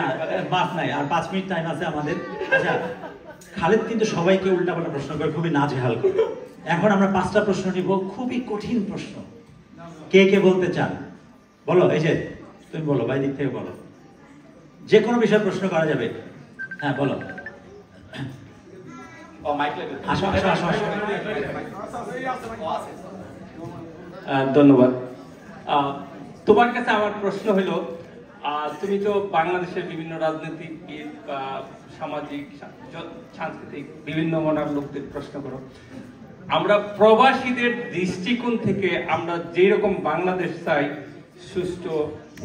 মাফ নাই, আর 5 মিনিট টাইম আছে আমাদের। আচ্ছা খালেদ কিন্তু সবাইকে উল্টাপাল্টা প্রশ্ন করে, খুবই নাজেহাল করে। এখন আমরা 5টা প্রশ্ন নিব, খুবই কঠিন প্রশ্ন। কে কে বলতে চান বলো? এই যে তুমি বলো, ভাই দিক থেকে বলো, যে কোনো বিষয়ে প্রশ্ন করা যাবে। হ্যাঁ বলো। ধন্যবাদ। তোমার কাছে আমার প্রশ্ন হলো, তুমি তো বাংলাদেশের বিভিন্ন রাজনৈতিক সামাজিক সাংস্কৃতিক বিভিন্ন মনার লোকদের প্রশ্ন করো। আমরা প্রবাসীদের দৃষ্টিকোণ থেকে আমরা যেরকম বাংলাদেশ চাই, সুষ্ঠু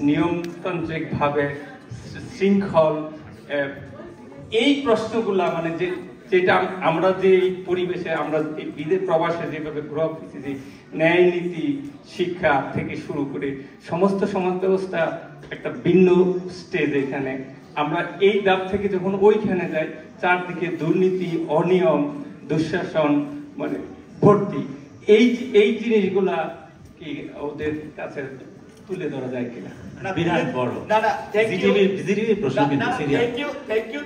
নিয়মতান্ত্রিক ভাবে শৃঙ্খল, এই প্রশ্নগুলা মানে যেটা আমরা যে পরিবেশে আমরা বিদেশ প্রবাসে যেভাবে গ্রহ যে ন্যায় নীতি শিক্ষা থেকে শুরু করে সমস্ত সমাজ ব্যবস্থা একটা ভিন্ন স্টেজ। এখানে আমরা এই ধাপ থেকে যখন ওইখানে যাই, চারদিকে দুর্নীতি, অনিয়ম, দুঃশাসন মানে ভর্তি। এই জিনিসগুলা কি ওদের কাছে তুলে ধরা যায় কিনা? বিরাট বড়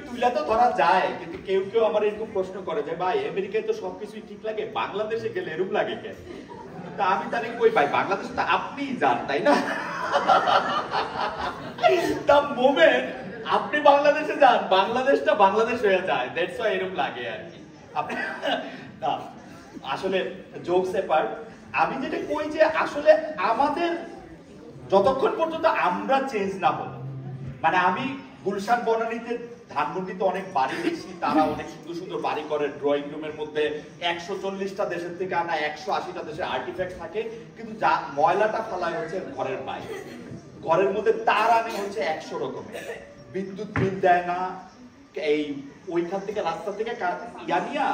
তুলে তো ধরা যায়, কিন্তু কেউ কেউ আমার এরকম প্রশ্ন করে যে ভাই আমেরিকায় তো সবকিছুই ঠিক লাগে, বাংলাদেশে গেলে এরকম লাগে কেন? তা আমি তাহলে কই ভাই, বাংলাদেশ তো আপনিই যান তাই না? তা মোমেন্ট আপনি বাংলাদেশে যান, বাংলাদেশটা বাংলাদেশ হয়ে যায়, দ্যাটস হোয়াই এরকম লাগে আর কি। না আসলে জোকস অ্যাপার্ট, আমি যেটা কই যে আসলে আমাদের যতক্ষণ পর্যন্ত আমরা চেঞ্জ না হব, মানে আমি গুলশান বনানীতে ধানমন্ডিতে অনেক বাড়ি দেখছি, তারা অনেক সুন্দর সুন্দর বাড়ি করে, ড্রয়িং রুমের মধ্যে 140টা দেশের থেকে আনা 180টা দেশের আর্টিফ্যাক্ট থাকে, কিন্তু যা ময়লাটা ফেলায় হচ্ছে ঘরের বাইরে, ঘরের মধ্যে তার আনে হচ্ছে 100 রকমের, বিদ্যুৎ বিল দেয় না, এই ওইখান থেকে রাস্তা থেকে ইয়ানিয়া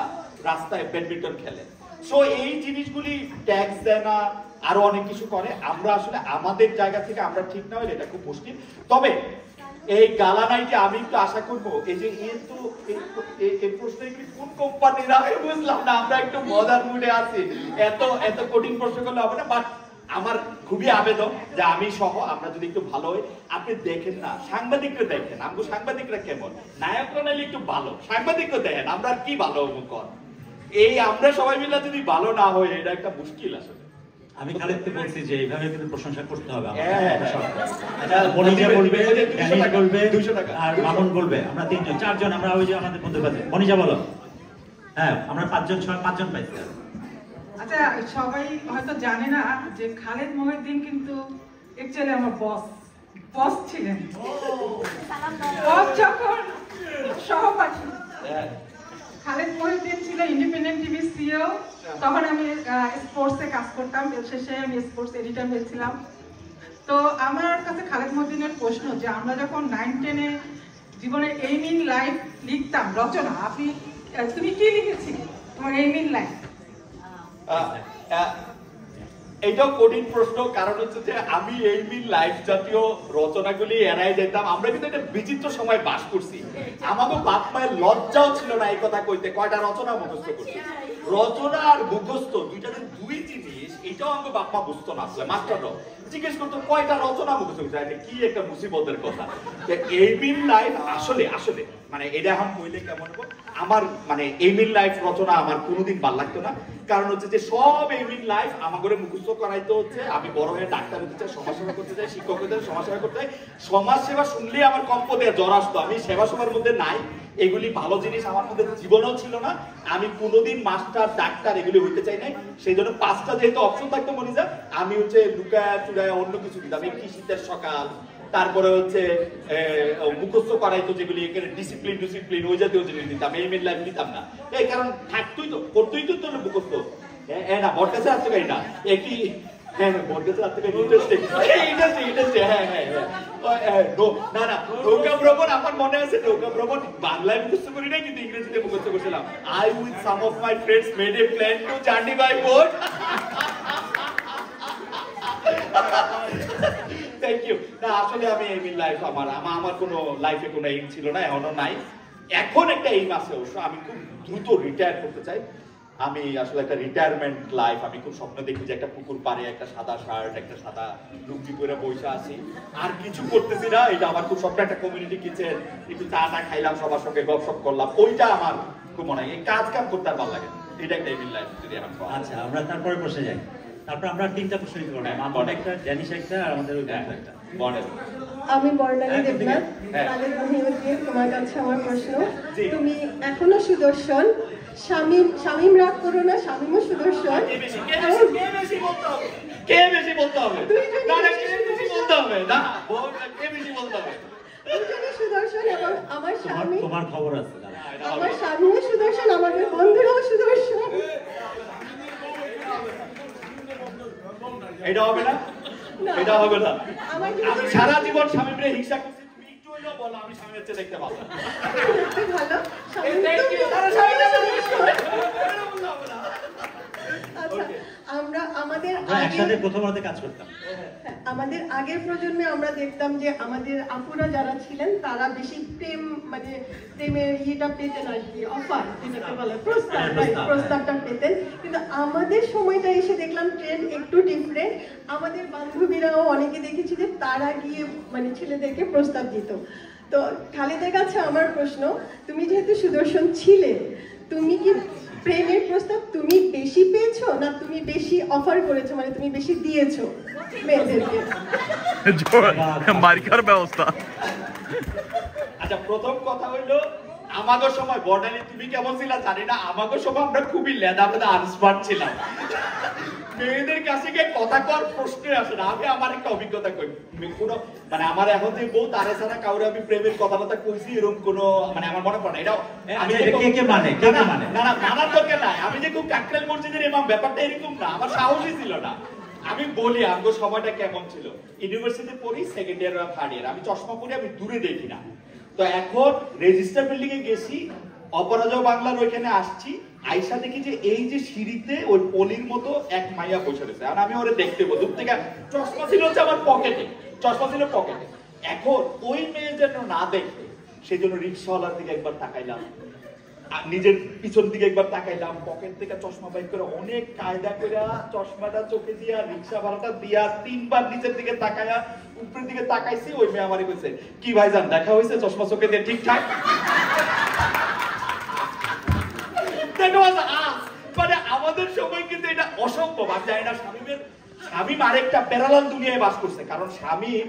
রাস্তায় ব্যাডমিন্টন খেলে। সো এই জিনিসগুলি ট্যাক্স দেয় না, আরো অনেক কিছু করে। আমরা আসলে আমাদের জায়গা থেকে আমরা ঠিক না হলে এটা খুব মুশকিল। তবে এই গালা নাইটে আমি একটু আশা করবো, এই যে এই প্রশ্ন কি কোন কোম্পানির আমি বুঝলাম না, আমরা একটু মজার মুডে আছি, এত কঠিন প্রশ্ন করলে হবে না। বাট আমার খুবই আবেদন যে আমি সহ আমরা যদি একটু ভালো হই, আপনি দেখেন না সাংবাদিকরা দেখেন, আমাকে সাংবাদিকরা কেমন, নায়করা নাইলে একটু ভালো, সাংবাদিকরা দেখেন আমরা কি ভালো হবো কর। এই আমরা সবাই মিলে যদি ভালো না হই, এটা একটা মুশকিল আসলে। আমি খালেদকে বলছি যে এইভাবে কিন্তু প্রশংসা করতে হবে। আচ্ছা মনিজা বলবে, ড্যানিশ বলবে, আর মামুন বলবে, আমরা 3জন 4জন, আমরা ওই যে আমাদের বন্ধুর কাছে। মনিজা বলো। হ্যাঁ আমরা 5জন পাইছি। আচ্ছা সবাই হয়তো জানে না যে খালেদ মহিউদ্দিন কিন্তু অ্যাকচুয়ালি আমার বস ছিলেন। বস যখন সহপাঠী, খালেদ মহিউদ্দিন ছিল ইন্ডিপেন্ডেন্ট টিভি সিইও, তখন আমি স্পোর্টসে কাজ করতাম, শেষে আমি স্পোর্টস এডিটর হয়েছিলাম। তো আমার কাছে খালেদ মহিউদ্দিনের প্রশ্ন যে আমরা যখন 9-10-এ জীবনের এইম ইন লাইফ লিখতাম, রচনা তুমি কি লিখেছিলে তোমার এইম ইন লাইফ? এইটাও কঠিন প্রশ্ন, কারণ হচ্ছে যে আমি এই মিন লাইফ জাতীয় রচনাগুলি এড়াই যেতাম। আমরা কিন্তু একটা বিচিত্র সময় বাস করছি, আমাকে বাপ মায়ের লজ্জাও ছিল না এই কথা কইতে কয়টা রচনা মুখস্থ করছি। রচনা আর মুখস্থ দুইটা দুই জিনিস, এটাও আমাকে বাপ মা বুঝতো না। আসলে মাস্টাররাও জিজ্ঞেস করতো কয়টা রচনা মুখস্থ করছে, এটা কি একটা মুসিবতের কথা। এই মিন লাইফ আসলে মানে এটা এখন কইলে কেমন হবো, আমার মানে এই মিন লাইফ রচনা আমার কোনোদিন ভাল লাগতো না। কারণ হচ্ছে যে সব এই মিন লাইফ আমার করে মুখস্থ করাইতে হচ্ছে। আমি বড় হয়ে ডাক্তার হতে চাই, সমাজসেবা করতে চাই, শিক্ষক হতে চাই, সমাজসেবা করতে চাই। সমাজসেবা শুনলে আমার কম্প দেয়া জ্বর আসতো। আমি সেবা সবার মধ্যে নাই, এগুলি ভালো জিনিস আমার মধ্যে জীবনেও ছিল না। আমি কোনোদিন মাস্টার ডাক্তার এগুলি হইতে চাই নাই। সেই জন্য 5টা যেহেতু অপশন থাকতো মনিজা, আমি হচ্ছে লুকায় চুড়ায় অন্য কিছু দিতাম। এই কৃষিতের সকাল, তারপরে হচ্ছে মুখস্থ করাইতো যেগুলি এখানে ডিসিপ্লিন ওই জাতীয় জিনিস দিতাম, এই মিন লাইফ দিতাম না। এই কারণ থাকতোই তো, করতোই তো তোর মুখস্থ। হ্যাঁ না বটগাছে আসতে পারি না একই, হ্যাঁ বটগাছে আসতে পারি ইন্টারেস্টিং। না নৌকা ভ্রমণ আমার মনে আছে, নৌকা ভ্রমণ বাংলায় মুখস্থ করি নাই, কিন্তু ইংরেজিতে মুখস্থ করছিলাম। I with some of my friends made a plan to journey by boat. Thank you. না আসলে আমি এইম ইন লাইফ আমার কোনো লাইফে কোনো এইম ছিল না, এখনো নাই। এখন একটা এইম আছে অবশ্য, আমি খুব দ্রুত রিটায়ার করতে চাই। আমি আসলে একটা রিটায়ারমেন্ট লাইফ, আমি খুব স্বপ্ন দেখি যে একটা পুকুর পাড়ে একটা সাদা শার্ট, একটা সাদা লুঙ্গি পরে বসে আছি, আর কিছু করতেছি না। এটা আমার খুব স্বপ্ন, একটা কমিউনিটি কিচেন, একটু চা খাইলাম, সবার সঙ্গে গপসপ করলাম, ওইটা আমার খুব মনে হয়। এই কাজ করতে আর ভালো লাগে, এটা একটা এইম ইন লাইফ যদি এখন। আচ্ছা আমরা তারপরে বসে যাই। তারপর আমরা 3টা প্রশ্ন নিতে পারবো, মামুন একটা, ড্যানিশ একটা, আর আমাদের ওই একটা। আমি বর্ণালী দেবনাথ। খালেদ মহিউদ্দিন, তোমার কাছে আমার প্রশ্ন, তুমি এখনো সুদর্শন, শামীম রাগ করো না, শামীমও সুদর্শন। কে বেশি বলতে হবে? কে বেশি বলতে হবে? দুজনই সুদর্শন এবং আমার স্বামী, তোমার খবর আছে, আমার স্বামীও সুদর্শন, আমাদের বন্ধুরাও সুদর্শন। এটা হবে না, এটা হবে না। আমি সারা জীবন স্বামীরে হিংসা করছি, তুমি একটু হইলেও বলো আমি স্বামীর চেয়ে দেখতে ভালো। ভালো আমরা আমাদের একসাথে প্রথমতে কাজ করতাম। আমাদের আগের প্রজন্মে আমরা দেখতাম যে আমাদের আপুরা যারা ছিলেন তারা বেশি মানে প্রেমের ইয়েটা পেতেন আর কি, অফার যেটাকে বলে প্রস্তাবটা পেতেন। কিন্তু আমাদের সময়টা এসে দেখলাম ট্রেন্ড একটু ডিফারেন্ট। আমাদের বান্ধবীরাও অনেকে দেখেছি যে তারা গিয়ে মানে ছেলেদেরকে প্রস্তাব দিত। তো খালেদের কাছে আমার প্রশ্ন, তুমি যেহেতু সুদর্শন ছিলে, তুমি কি প্রেমের প্রস্তাব তুমি বেশি পেয়েছো না তুমি বেশি অফার করেছো, মানে তুমি বেশি দিয়েছো মেয়েদেরকে? মার্কার ব্যবস্থা। আচ্ছা প্রথম কথা হইলো আমাগো সময় বর্ণালী তুমি কেমন ছিলা জানি না, আমাগো সময় আমরা খুবই লেদা লেদা আনস্মার্ট ছিলাম। মেয়েদের কাছে গিয়ে কথা কর প্রশ্ন আসে না। আমি আমার একটা অভিজ্ঞতা কই, কোনো মানে আমার এখন যে বউ তারে ছাড়া কাউরে আমি প্রেমের কথাবার্তা কইছি এরকম কোনো মানে আমার মনে পড়ে না। এটা আমি কে মানে না না মানার দরকার নাই। আমি যে খুব কাকরাইল মসজিদের ইমাম ব্যাপারটা এরকম না, আমার সাহসই ছিল না। আমি বলি আমগো সময়টা কেমন ছিল। ইউনিভার্সিটিতে পড়ি সেকেন্ড ইয়ার বা থার্ড ইয়ার, আমি চশমা পরি, আমি দূরে দেখি না। তো এখন রেজিস্টার বিল্ডিং এ গেছি, অপরাজয় বাংলার ওইখানে আসছি, আইসা দেখি যে এই যে সিঁড়িতে ওই পলির মতো এক মাইয়া বসে রয়েছে। আর আমি ওরে দেখতে বলি দূর থেকে, চশমা ছিল হচ্ছে আমার পকেটে, চশমা ছিল পকেটে। এখন ওই মেয়ে যেন না দেখে সেই জন্য রিক্সাওয়ালার দিকে একবার তাকাইলাম, নিজের পিছন দিকে একবার তাকাইলাম, পকেট থেকে চশমা বাইর করে অনেক কায়দা করে চশমাটা চোখে দিয়া রিক্সা ভাড়াটা দিয়া 3 বার নিচের দিকে তাকায়া উপরের দিকে তাকাইছি। ওই মেয়ে আমারই কইছে, কি ভাইজান দেখা হয়েছে চশমা চোখে দিয়ে ঠিকঠাক? মানে আমাদের সময় কিন্তু এটা অসম্ভব। আমি জানি না শামীম আরেকটা প্যারালাল দুনিয়ায় বাস করছে, কারণ শামীম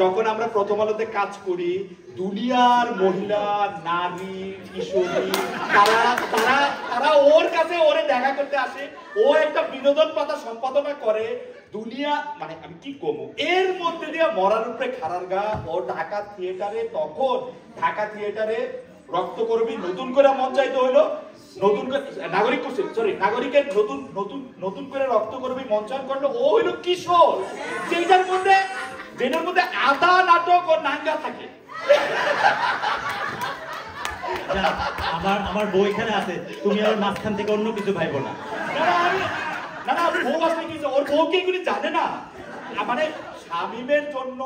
যখন আমরা প্রথম আলোতে কাজ করি, দুনিয়ার মহিলা, নারী, কিশোরী তারা তারা তারা ওর কাছে ওরে দেখা করতে আসে। ও একটা বিনোদন পাতা সম্পাদনা করে দুনিয়া, মানে আমি কি কমু এর মধ্যে দিয়ে মরার উপরে খারার গা। ও ঢাকা থিয়েটারে, তখন ঢাকা থিয়েটারে রক্তকর্মী নতুন করে মন চাইতে হইলো, নতুন করে নাগরিক করছে, সরি নাগরিকের নতুন নতুন নতুন করে রক্তকর্মী মঞ্চায়ন করলো। ও হইলো কিশোর, যেটার মধ্যে আধা নাটক ও নাঙ্গা থাকে। আমার বউ এখানে আছে, তুমি আর মাঝখান থেকে অন্য কিছু ভাইবো না। না না বউ আসলে কি ওর বউকে এগুলি জানে না। মানে শামীমের জন্য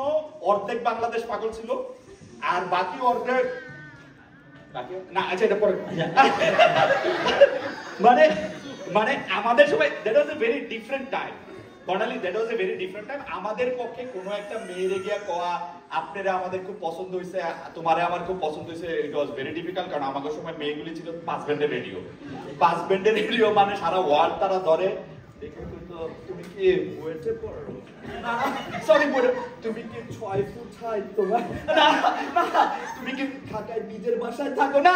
অর্ধেক বাংলাদেশ পাগল ছিল, আর বাকি অর্ধেক না। আচ্ছা এটা পরে মানে মানে আমাদের সময় that was a very different time. Barnali, that was a very different time. আমাদের পক্ষে কোনো একটা মেয়েরে গিয়া কোয়া আপনারা আমাদের খুব পছন্দ হয়েছে, তোমারে আমার খুব পছন্দ হয়েছে, ইট ওয়াজ ভেরি ডিফিকাল্ট। কারণ আমাদের সময় মেয়েগুলি ছিল 5 ব্যান্ডের রেডিও, 5 ব্যান্ডের রেডিও মানে সারা ওয়ার্ল্ড তারা ধরে। তুমি কি ওয়েটে পড়ো? সরি বলে তুমি কি 6 ফুট হাইট তোমার? না না তুমি কি ঢাকায় নিজের বাসায় থাকো? না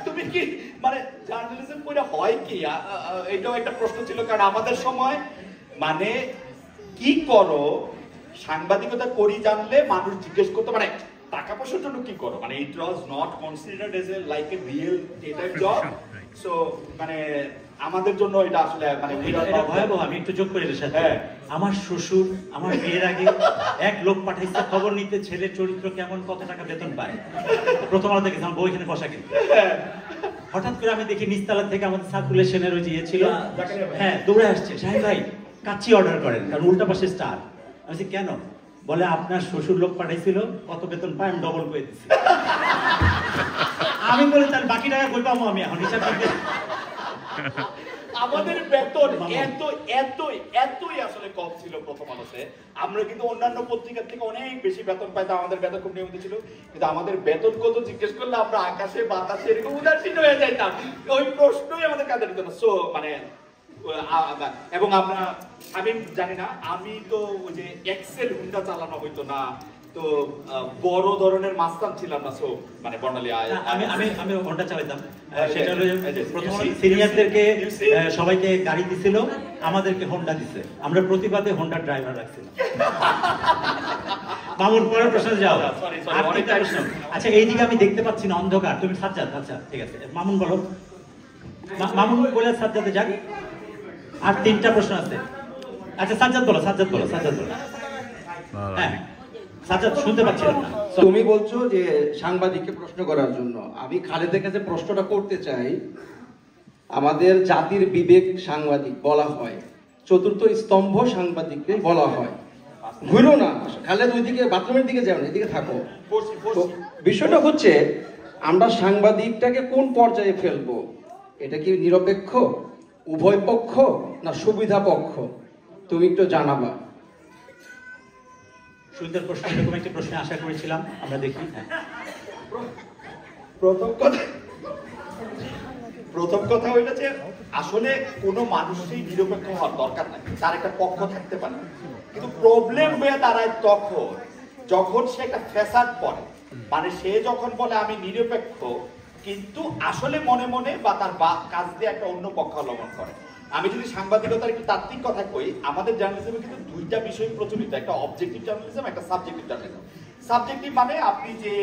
তুমি কি মানে জার্নালিজম পড়ে হয় কি? এটাও একটা প্রশ্ন ছিল। কারণ আমাদের সময় মানে কি করো, সাংবাদিকতা করি জানলে মানুষ জিজ্ঞেস করতো মানে টাকা পয়সার জন্য কি করো, মানে it was not considered as a like a real type job. So মানে আমাদের জন্য এটা আসলে মানে ভয়াবহ। আমি একটু যোগ করে এর সাথে, আমার শ্বশুর আমার বিয়ের আগে এক লোক পাঠাইছে খবর নিতে ছেলের চরিত্র কেমন, কত টাকা বেতন পায়। প্রথম আলো থেকে আমার বউ এখানে বসা কিন্তু হঠাৎ করে আমি দেখি নিচতলা থেকে আমাদের সার্কুলেশনের ওই যে ইয়ে ছিল, হ্যাঁ দৌড়ে আসছে, সাহেব ভাই কাচ্চি অর্ডার করেন, কারণ উল্টা পাশে স্টার। আমি বলছি কেন? বলে আপনার শ্বশুর লোক পাঠাইছিল, কত বেতন পায় আমি ডবল করে দিচ্ছি। আমি বলি তাহলে বাকি টাকা কই পাবো আমি এখন হিসাব করতে। আমাদের বেতন এত এত এতই আসলে কম ছিল প্রথম আলোতে। আমরা কিন্তু অন্যান্য পত্রিকার থেকে অনেক বেশি বেতন পাইতাম, আমাদের বেতন খুব নিয়মিত ছিল। কিন্তু আমাদের বেতন কত জিজ্ঞেস করলে আমরা আকাশে বাতাসে এরকম উদাসীন হয়ে যাইতাম, ওই প্রশ্নই আমাদের কাঁধে দিত না। সো মানে এবং আমরা আমি জানি না, আমি তো ওই যে এক্সেল হুন্ডা চালানো হইতো না, তো বড় ধরনের মাস্তান ছিলাম না। সো মানে বর্ণালী আমি হোন্ডা চালাইতাম। সেটা হলো প্রথম সিনিয়রদেরকে সবাইকে গাড়ি দিছিল, আমাদেরকে হোন্ডা দিছে, আমরা প্রতিবাদে হোন্ডা ড্রাইভার রাখছিলাম। মামুন পরের প্রশ্ন যাও। আচ্ছা এইদিকে আমি দেখতে পাচ্ছি না, অন্ধকার। তুমি সাজ্জাদ, আচ্ছা ঠিক আছে মামুন বলো। মামুন বলে সাজ্জাদে যাক। আর 3টা প্রশ্ন আছে। আচ্ছা সাজ্জাদ বলো, সাজ্জাদ বলো, সাজ্জাদ বলো। হ্যাঁ সাজ্জাদ শুনতে পাচ্ছিলাম না। তুমি বলছো যে সাংবাদিককে প্রশ্ন করার জন্য, আমি খালেদের কাছে প্রশ্নটা করতে চাই। আমাদের জাতির বিবেক সাংবাদিক বলা হয়, 4র্থ স্তম্ভ সাংবাদিককে বলা হয়। ঘুরো না খালেদ, ওইদিকে বাথরুমের দিকে যাও না, এদিকে থাকো। বিষয়টা হচ্ছে আমরা সাংবাদিকটাকে কোন পর্যায়ে ফেলবো? এটা কি নিরপেক্ষ, উভয় পক্ষ, না সুবিধা পক্ষ? তুমি একটু জানাবা। সুন্দর প্রশ্ন, এরকম একটা প্রশ্ন আশা করেছিলাম। আমরা দেখি প্রথম কথা হইলো যে আসলে কোনো মানুষই নিরপেক্ষ হওয়ার দরকার নাই, তার একটা পক্ষ থাকতে পারে। কিন্তু প্রবলেম হয়ে দাঁড়ায় তখন যখন সে একটা ফ্যাসাদ পড়ে, মানে সে যখন বলে আমি নিরপেক্ষ, কিন্তু আসলে মনে মনে বা তার কাজ দিয়ে একটা অন্য পক্ষ অবলম্বন করে। আমি যদি সাংবাদিকতার একটু তাত্ত্বিক কথা কই, আমাদের জার্নালিজমে কিন্তু দুইটা বিষয় প্রচলিত, একটা অবজেক্টিভ জার্নালিজম, একটা সাবজেক্টিভ জার্নালিজম। সাবজেক্টিভ মানে আপনি যে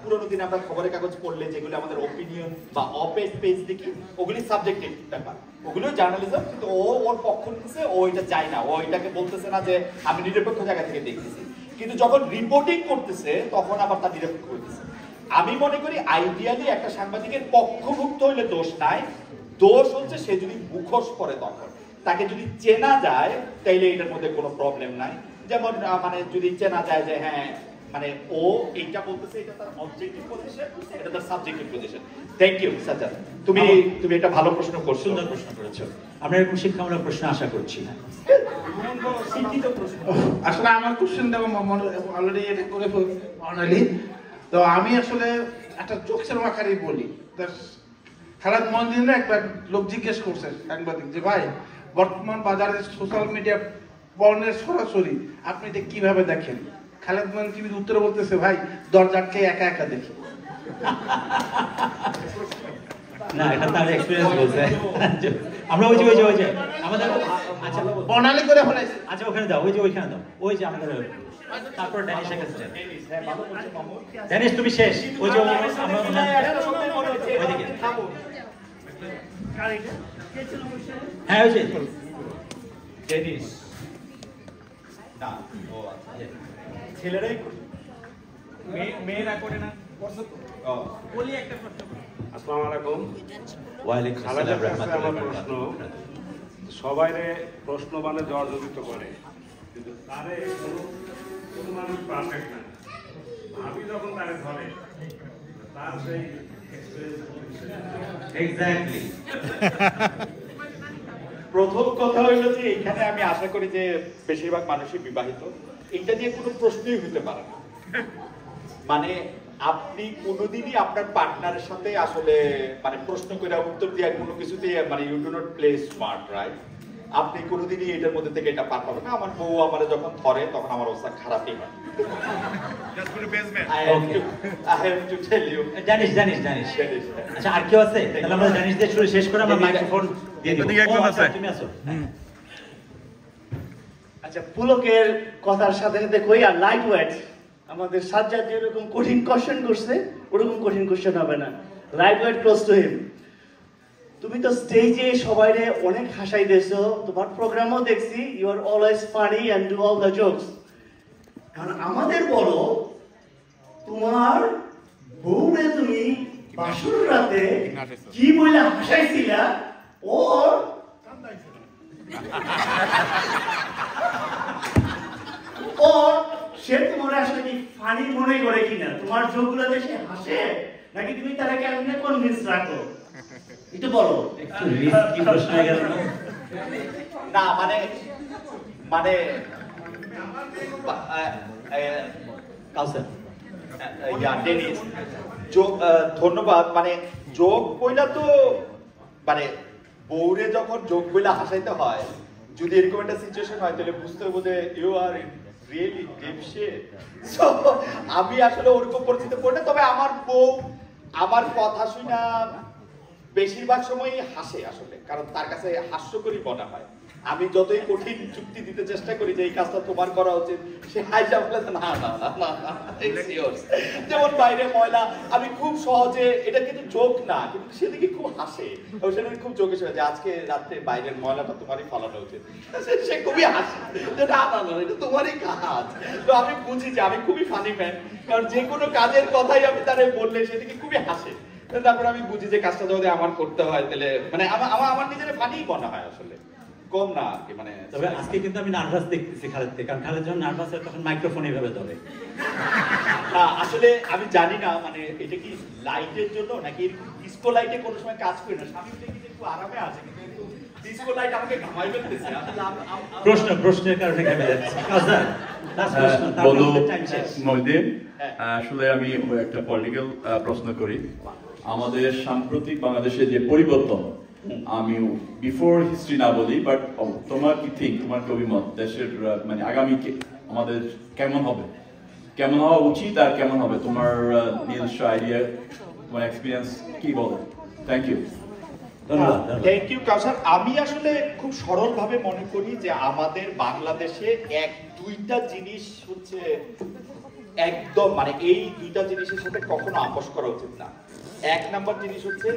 পুরোনো দিনে আমরা খবরের কাগজ পড়লে যেগুলো আমাদের ওপিনিয়ন বা অপেজ পেজ দেখি, ওগুলি সাবজেক্টিভ ব্যাপার, ওগুলো জার্নালিজম। কিন্তু ও ওর পক্ষ নিতেছে, ও এটা চায় না, ও এটাকে বলতেছে না যে আমি নিরপেক্ষ জায়গা থেকে দেখতেছি। কিন্তু যখন রিপোর্টিং করতেছে তখন আবার তার নিরপেক্ষ হইতেছে। আমি মনে করি আইডিয়ালি একটা সাংবাদিকের পক্ষভুক্ত হইলে দোষ নাই, দোষ হচ্ছে সে যদি মুখোশ পরে, তখন তাকে যদি চেনা যায় তাইলে এটার মধ্যে কোনো প্রবলেম নাই। যেমন মানে যদি চেনা যায় যে হ্যাঁ মানে ও এইটা বলতেছে, এটা তার অবজেক্টিভ পজিশন, এটা তার subjective position. Thank you Sajjad, তুমি একটা ভালো প্রশ্ন করছো, সুন্দর প্রশ্ন করেছো। আমরা এরকম শিক্ষামূলক প্রশ্ন আশা করছি। আসলে আমার কোশ্চেনটা অলরেডি এটা করে অনালি, তো আমি আসলে একটা জোকসের আকারে বলি। খালেদ মহিউদ্দিন একবার লোক জিজ্ঞেস করছে সাংবাদিক যে ভাই বর্তমান বাজারে সোশ্যাল মিডিয়া পর্নের সরাসরি আপনি এটা কিভাবে দেখেন? খালেদ মহিউদ্দিন উত্তরে বলতেছে ভাই দরজাকে একা একা দেখি। না, এটা তার এক্সপেরিয়েন্স বলছে। আমরা ওই যে আমাদের আচ্ছা বর্ণালী করে ফেলাইছে। আচ্ছা ওখানে দাও, ওইখানে দাও, ওই যে আমাদের তারপর ড্যানিশের কাছে যাও। ড্যানিশ তুমি শেষ, ওই যে ওইদিকে। হ্যাঁ ওই যে ড্যানিশ না, ও আচ্ছা ছেলেরাই মেয়েরা করে না। বলি একটা প্রশ্ন। আসসালামু আলাইকুম। ওয়ালাইকুম আসসালাম রাহমাতুল্লাহ। আমার প্রশ্ন, সবাইরে প্রশ্ন মানে জর্জরিত করে, কিন্তু তারে কোনো মানুষ পারফেক্ট না। ভাবি যখন তারে ধরে তার সেই এক্স্যাক্টলি। প্রথম কথা হইলো যে এখানে আমি আশা করি যে বেশিরভাগ মানুষই বিবাহিত, এটা দিয়ে কোনো প্রশ্নই হতে পারে না। মানে আপনি কোনোদিনই আপনার পার্টনারের সাথে আসলে মানে প্রশ্ন করে উত্তর দিয়ে কোনো কিছুতে মানে you do not play smart, right? আপনি কোনোদিনই এটার মধ্যে থেকে এটা পার পাবেন না। আমার বউ আমার যখন ধরে তখন আমার অবস্থা খারাপই হয়। আচ্ছা আর কেউ আছে? তাহলে আমরা ড্যানিশ দিয়ে শুরু শেষ করে আমরা মাইক্রোফোন দিয়ে দিব। তুমি আসো। আচ্ছা, পুলকের কথার সাথে সাথে কই আর লাইট ওয়েট আমাদের সাজ্জাদ যেরকম কঠিন কোশ্চেন করছে ওরকম কঠিন কোশ্চেন হবে না। Light weight close to him. তুমি তো স্টেজে সবাইরে অনেক হাসাই দিয়েছো, তোমার প্রোগ্রামও দেখছি, you are always funny and do all the jokes. কারণ আমাদের বলো তোমার বউরে তুমি বাসর রাতে কি বলে হাসাইছিলা, ওর সে তোমার আসলে কি ফানি মনে করে কিনা, তোমার জোকগুলোতে সে হাসে নাকি তুমি তারা কেমনে কনভিন্স রাখো একটু বলো। কি প্রশ্ন হয়ে গেল না মানে মানে ধন্যবাদ। মানে যোগ বইলা তো মানে বউরে যখন যোগ বইলা হাসাইতে হয়, যদি এরকম একটা সিচুয়েশন হয় তাহলে বুঝতে হবে যে you are really deep shit. So আমি আসলে ওরকম পরিস্থিতিতে পড়ি না। তবে আমার বউ আমার কথা শুনা বেশিরভাগ সময়ই হাসে আসলে, কারণ তার কাছে হাস্যকরী মনে হয়। আমি যতই কঠিন যুক্তি দিতে চেষ্টা করি যে এই কাজটা তোমার করা উচিত, সে হাসা বলে না না না না ইটস ইয়োরস। যেমন বাইরে ময়লা, আমি খুব সহজে, এটা কিন্তু জোক না, কিন্তু সেদিকে খুব হাসে, এবং সেটা খুব জোকে শোনে যে আজকে রাত্রে বাইরের ময়লাটা তোমারই ফালানো উচিত। সে খুবই হাসে যে না না না এটা তোমারই কাজ। তো আমি বুঝি যে আমি খুবই ফানি ম্যান, কারণ যে কোনো কাজের কথাই আমি তারে বললে সেদিকে খুবই হাসে। তারপর আমি বুঝি যে কাজটা যদি আমার করতে হয় তাহলে মানে আমার নিজের ফানিই মনে হয় আসলে, কম না আর কি। মানে তবে আজকে কিন্তু আমি নার্ভাস দেখতেছি খালেদকে, কারণ খালেদ যখন নার্ভাস হয় তখন মাইক্রোফোন এইভাবে ধরে। আসলে আমি জানি না মানে এটা কি লাইটের জন্য নাকি ডিসকো লাইটে কোনো সময় কাজ করি না, স্বামী দেখি একটু আরামে আছে, কিন্তু ডিসকো লাইট আমাকে ঘামাই ফেলতেছে। প্রশ্নের কারণে ঘামে যাচ্ছে। আসলে আমি একটা পলিটিক্যাল প্রশ্ন করি। আমাদের সাম্প্রতিক বাংলাদেশে যে পরিবর্তন, আমি বিফোর হিস্ট্রি না বলি, বাট তোমার কি থিঙ্ক, তোমার অভিমত দেশের মানে আগামী আমাদের কেমন হবে, কেমন হওয়া উচিত আর কেমন হবে, তোমার নিজস্ব আইডিয়া, তোমার এক্সপিরিয়েন্স কি বলে? Thank you. Thank you Kawsar. আমি আসলে খুব সরলভাবে মনে করি যে আমাদের বাংলাদেশে দুইটা জিনিস হচ্ছে একদম মানে এই দুইটা জিনিসের সাথে কখনো আপোষ করা উচিত না। এক নাম্বার জিনিস হচ্ছে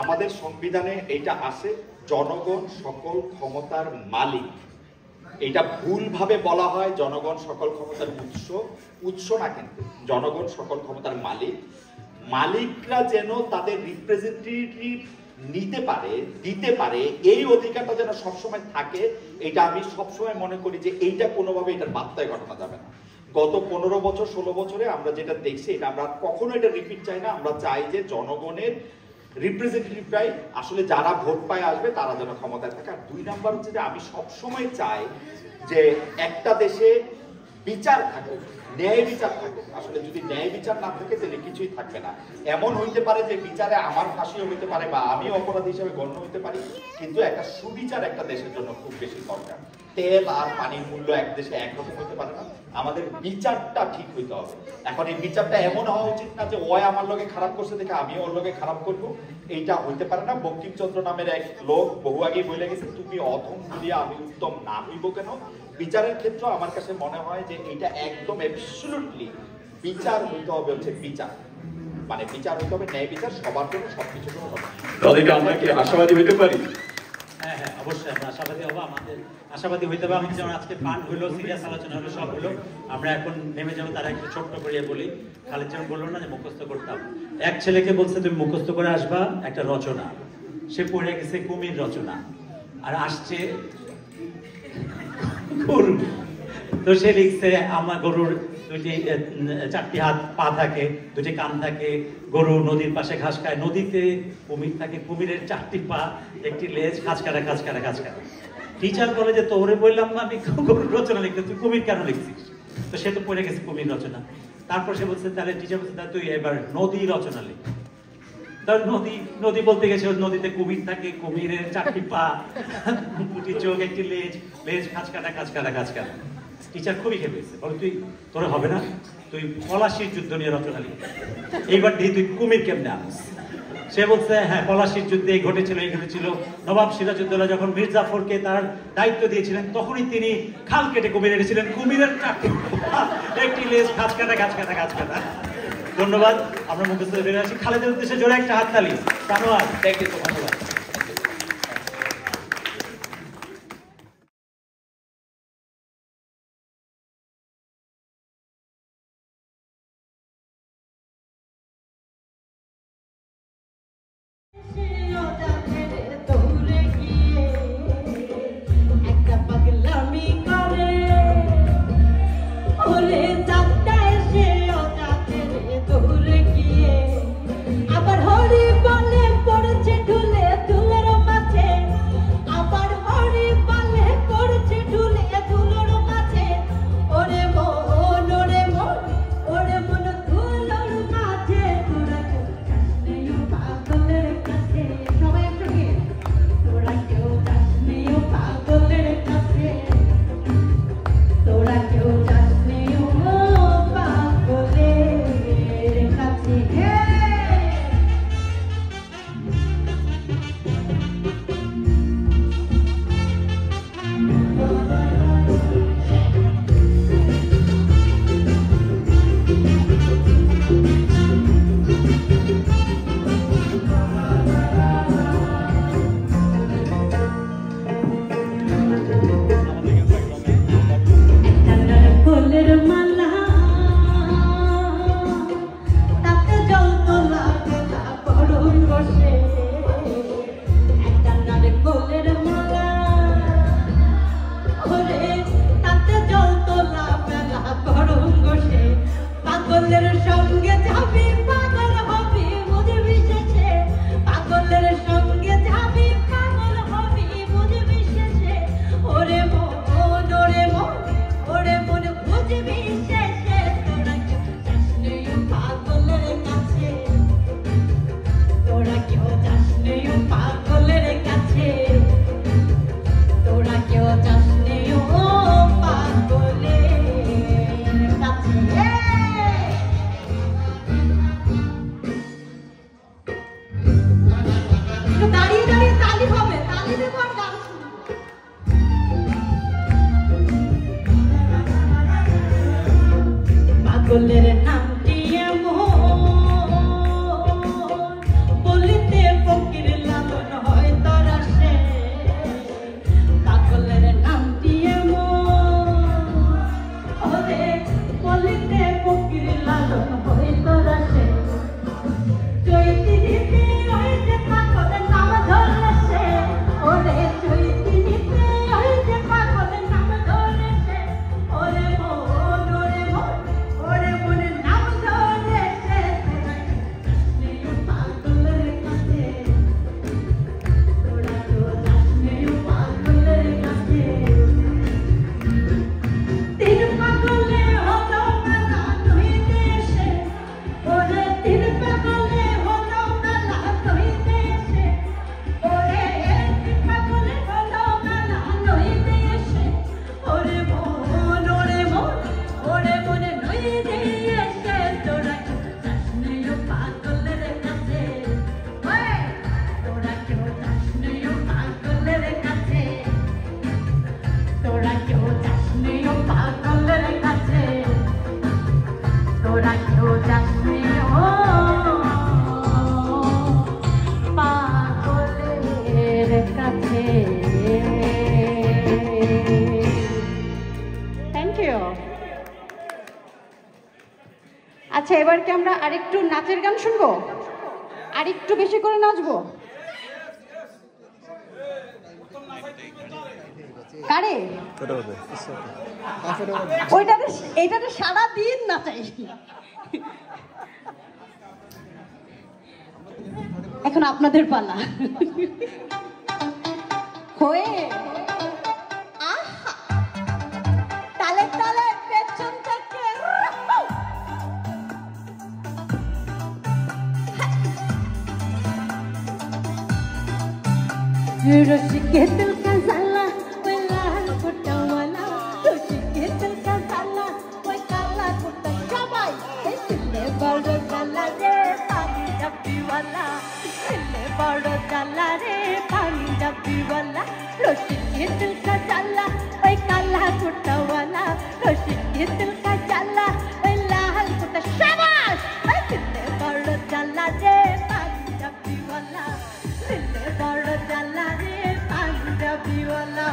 আমাদের সংবিধানে এইটা আছে, জনগণ সকল ক্ষমতার মালিক। এটা ভুলভাবে বলা হয় জনগণ সকল ক্ষমতার উৎস না, কিন্তু জনগণ সকল ক্ষমতার মালিক। মালিকরা যেন তাদের রিপ্রেজেন্টেটিভ নিতে পারে, দিতে পারে, এই অধিকারটা যেন সবসময় থাকে, এটা আমি সবসময় মনে করি যে এইটা কোনোভাবে এটার বার্তায় ঘটানো যাবে না। গত 15 বছর 16 বছরে আমরা যেটা দেখছি এটা আমরা কখনো এটা রিপিট চাই না। আমরা চাই যে জনগণের রিপ্রেজেন্টেটিভরাই আসলে যারা ভোট পায় আসবে তারা যেন ক্ষমতায় থাকে। আর 2 নাম্বার হচ্ছে যে আমি সবসময় চাই যে একটা দেশে বিচার থাকুক, ন্যায় বিচার থাকুক। আসলে যদি ন্যায় বিচার না থাকে তাহলে কিছুই থাকবে না। এমন হইতে পারে যে বিচারে আমার ফাঁসিও হইতে পারে বা আমি অপরাধী হিসেবে গণ্য হইতে পারি, কিন্তু একটা সুবিচার একটা দেশের জন্য খুব বেশি দরকার। তেল আর পানির মূল্য এক দেশে একরকম হইতে পারে না, আমাদের বিচারটা ঠিক হইতে হবে। এখন এই বিচারটা এমন হওয়া উচিত না যে ওই আমার লগে খারাপ করছে দেখে আমি ওর লগে খারাপ করবো, এইটা হইতে পারে না। বঙ্কিমচন্দ্র নামের এক লোক বহু আগেই বলে গেছে, তুমি অধম বলিয়া আমি উত্তম না হইব কেন। বিচারের ক্ষেত্রে আমার কাছে মনে হয় যে এটা একদম অ্যাবসলিউটলি বিচার হইতে হবে, হচ্ছে বিচার মানে বিচার হইতে হবে ন্যায় বিচার, সবার জন্য সবকিছুর জন্য হবে। তাহলে আমরা কি আশাবাদী হইতে পারি? হ্যাঁ হ্যাঁ, অবশ্যই আমরা আশাবাদী হবো। আমাদের আশাবাদী হইতে হবে। আমি যেমন আজকে পান হইলো, সিরিয়াস আলোচনা হলো, সব হলো, আমরা এখন নেমে যাবো। তারা একটু ছোট্ট করিয়ে বলি, খালিদ যেমন বললো না যে মুখস্থ করতাম, এক ছেলেকে বলছে তুমি মুখস্থ করে আসবা একটা রচনা, সে পড়ে গেছে কুমির রচনা, আর আসছে গরু। তো সে লিখছে আমার গরুর 4টি হাত পা থাকে, 2টি কান থাকে, গরু নদীর পাশে ঘাস খায়, নদীতে কুমির থাকে, কুমিরের 4টি পা, 1টি লেজ, ঘাস কাটা ঘাস কাটা ঘাস কাটা। টিচার বলে যে তোরে বললাম না আমি গরুর রচনা লিখতে, তুই কুমির কেন লিখছিস? তো সে তো পড়ে গেছে কুমির রচনা। তারপর সে বলছে তাহলে টিচার বলছে তাহলে তুই এবার নদী রচনা লিখ। তাহলে নদী বলতে গেছে নদীতে কুমির থাকে, কুমিরের 4টি পা, 2টি চোখ, 1টি লেজ, ঘাস কাটা ঘাস কাটা ঘাস কাটা। টিচার খুবই খেপেছে, বলে তুই তোর হবে না, তুই পলাশির যুদ্ধ নিয়ে রচনা লিখবি, এইবার দিয়ে তুই কুমির কেমনে আনিস? সে বলছে হ্যাঁ পলাশির যুদ্ধে এই ঘটেছিল। নবাব সিরাজউদ্দৌলা যখন মীর জাফরকে তার দায়িত্ব দিয়েছিলেন তখনই তিনি খাল কেটে কুমির এনেছিলেন, কুমিরের 1টি লেজ, ঘাস কাটা ঘাস কাটা ঘাস কাটা। ধন্যবাদ, আমরা মুখস্থ বেরিয়ে আসি। খালেদের উদ্দেশ্যে জোরে একটা হাততালি। ধন্যবাদ, থ্যাংক ইউ, ধন্যবাদ। আবার হরি বলে পড়েছে ঢুলে আমিও পাগলের কাছে। Thank you. আচ্ছা, এবার কি আমরা আরেকটু নাচের গান শুনবো? আরেকটু বেশি করে নাচবো? কারে? ওইটাতে এইটাতে সারা দিন নাচাই। এখন আপনাদের পালা। হয়ে আহা তালে তালে পেছন থেকে रसिके दिल का जाला वो लाल कोटा वाला रसिके दिल का जाला वो काला कोटा सबाई दिले बड़ो जाला रे पानी डब्बी वाला दिले बड़ो जाला रे पानी डब्बी वाला रसिके दिल का जाला वो काला कोटा वाला रसिके दिल का जाला वो लाल कोटा सबाई दिले बड़ो जाला रे पानी डब्बी वाला दिले बड़ो जाला रे पांजाबी वाला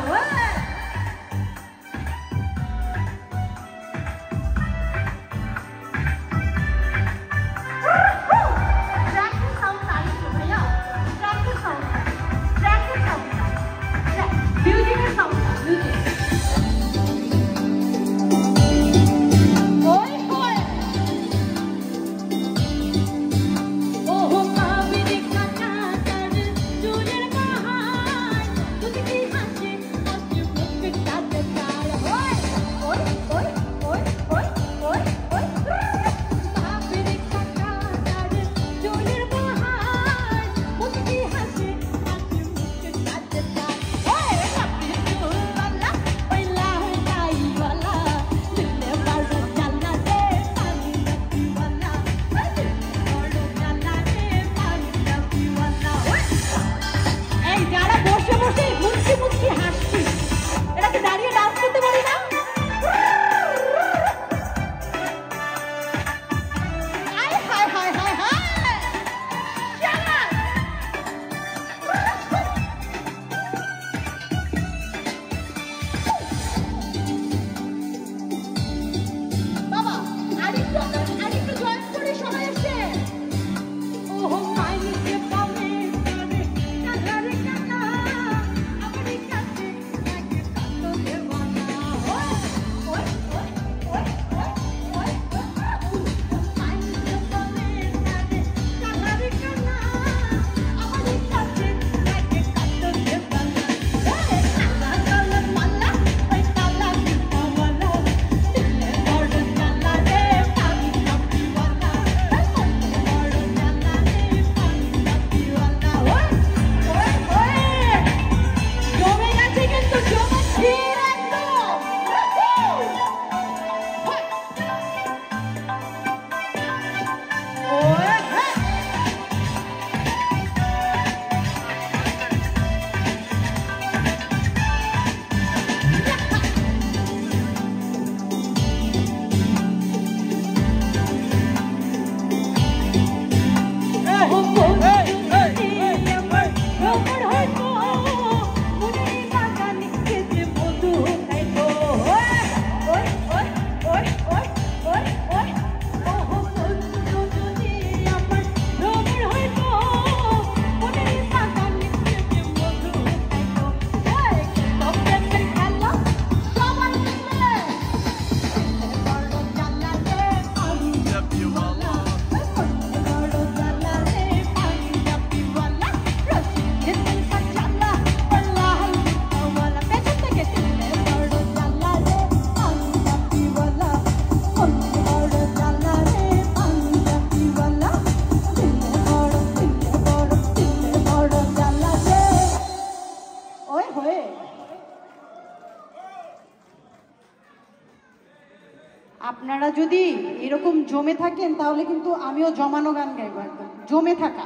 আপনারা যদি এরকম জমে থাকেন তাহলে কিন্তু আমিও জমানো গান গাইবো, একদম জমে থাকা।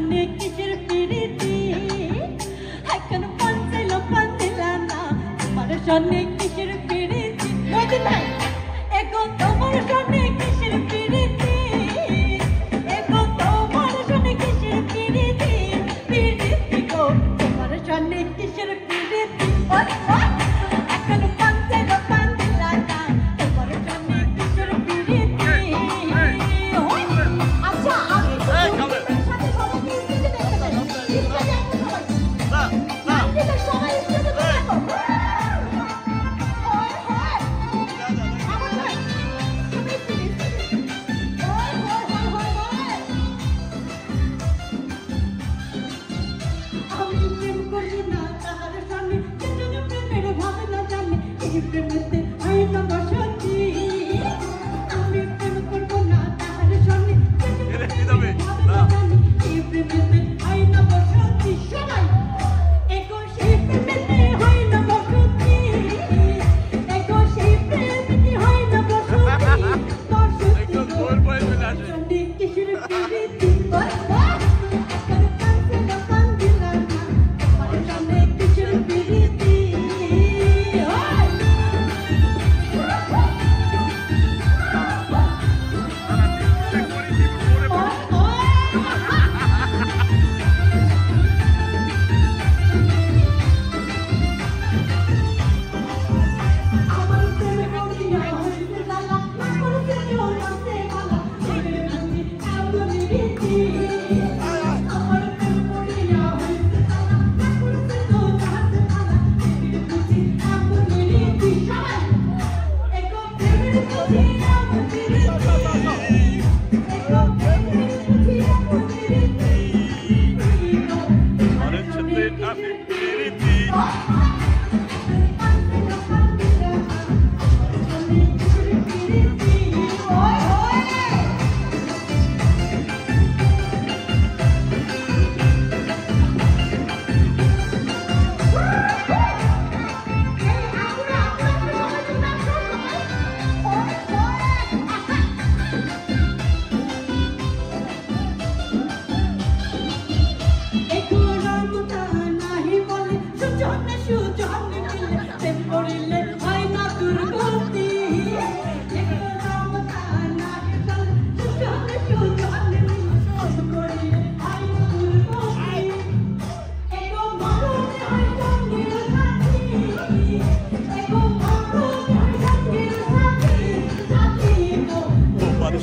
সনে কিসের পিরিতি এখন পাঞ্চাইল পাঞ্চিলা না তোমার সনে কিসের পিরিতি মজা নাই এগো তোমার সনে কিসের পিরিতি এগো তোমার সনে কিসের পিরিতি পিরিতি গো তোমার সনে কিসের পিরিতি এখন পাঞ্চাইল পাঞ্চিলা না তোমার সনে কিসের পিরিতি আচ্ছা আমি সাথে সবাইকে স্টেজে দেখতে চাই স্টেজে আসুন সবাই স্টেজে দেখো আমি প্রেম করি না তাহার সামনে যেন প্রেমের ভাবে না জানে এই প্রেমেতে আই না বসতি আমি প্রেম করব না তাহার সামনে যেন প্রেমের ভাবে না জানে এই প্রেমেতে আই না বসতি সবাই এগো সেই প্রেমেতে হয় না বসতি এগো সেই প্রেমেতে হয় না বসতি একটু দূর বই চলে আসে কিসের পিরিতি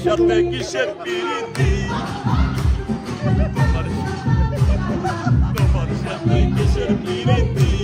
সাথে কিসের পিরিতি তোমার সাথে কিসের পিরিতি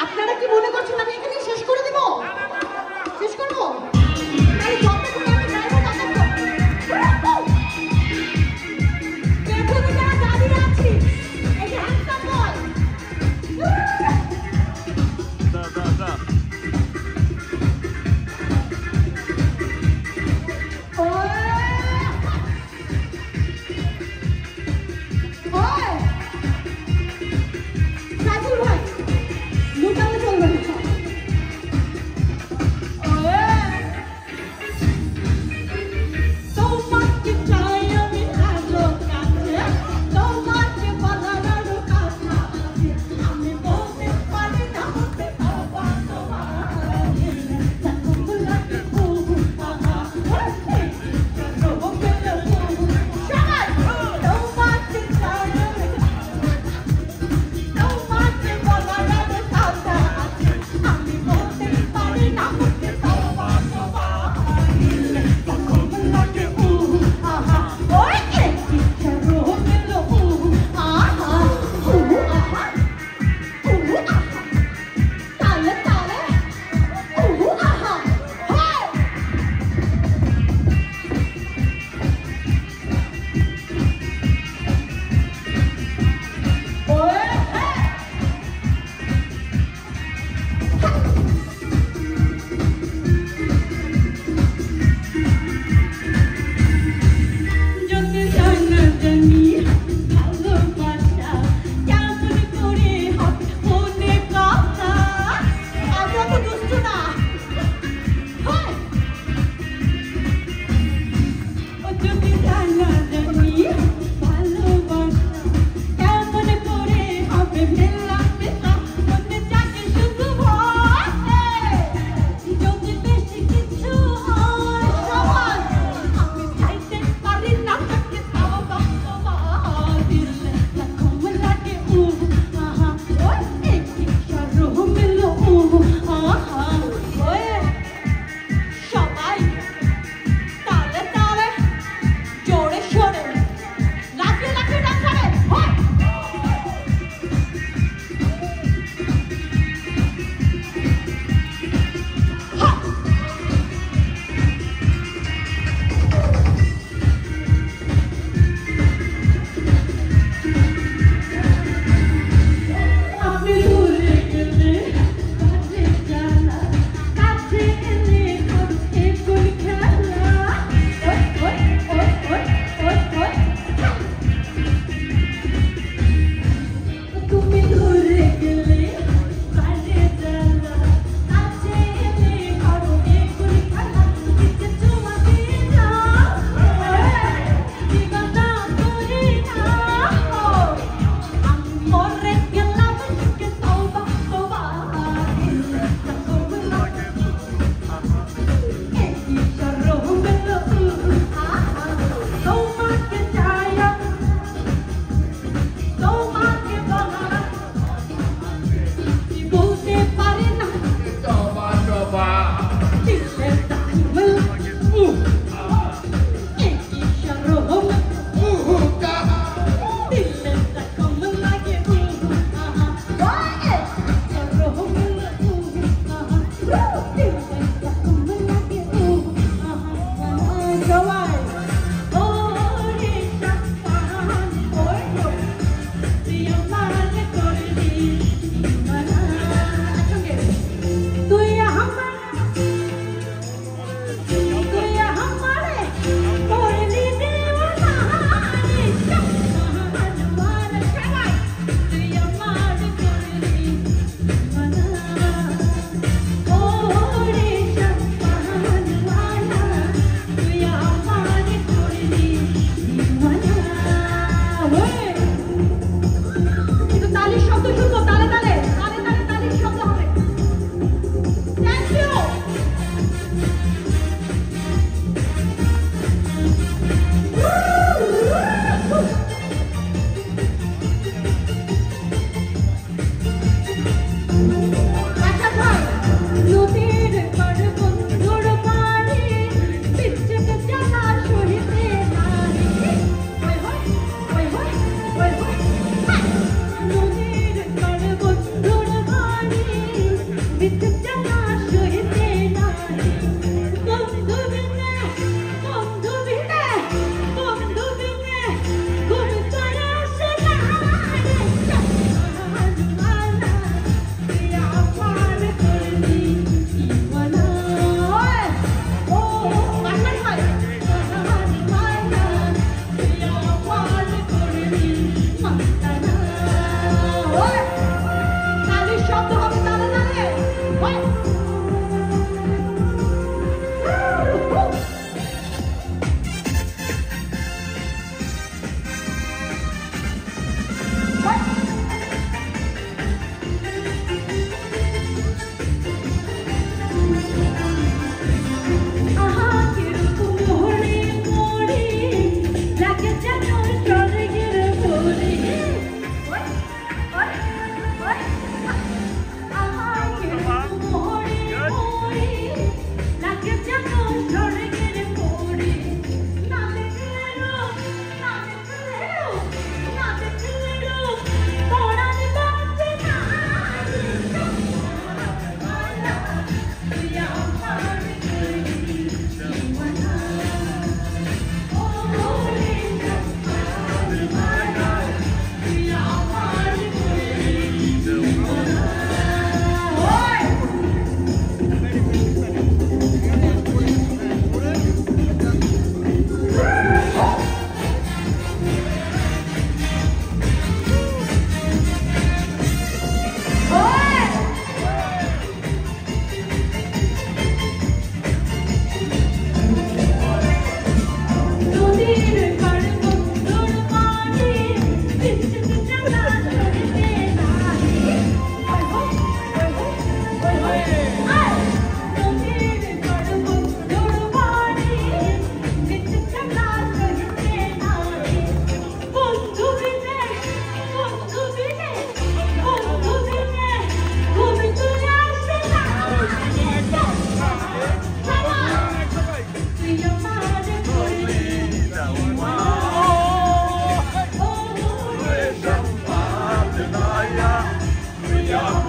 আপনারা কি মনে করছেন আমি এখানে শেষ করে দেব শেষ করব লুকালে চলবে না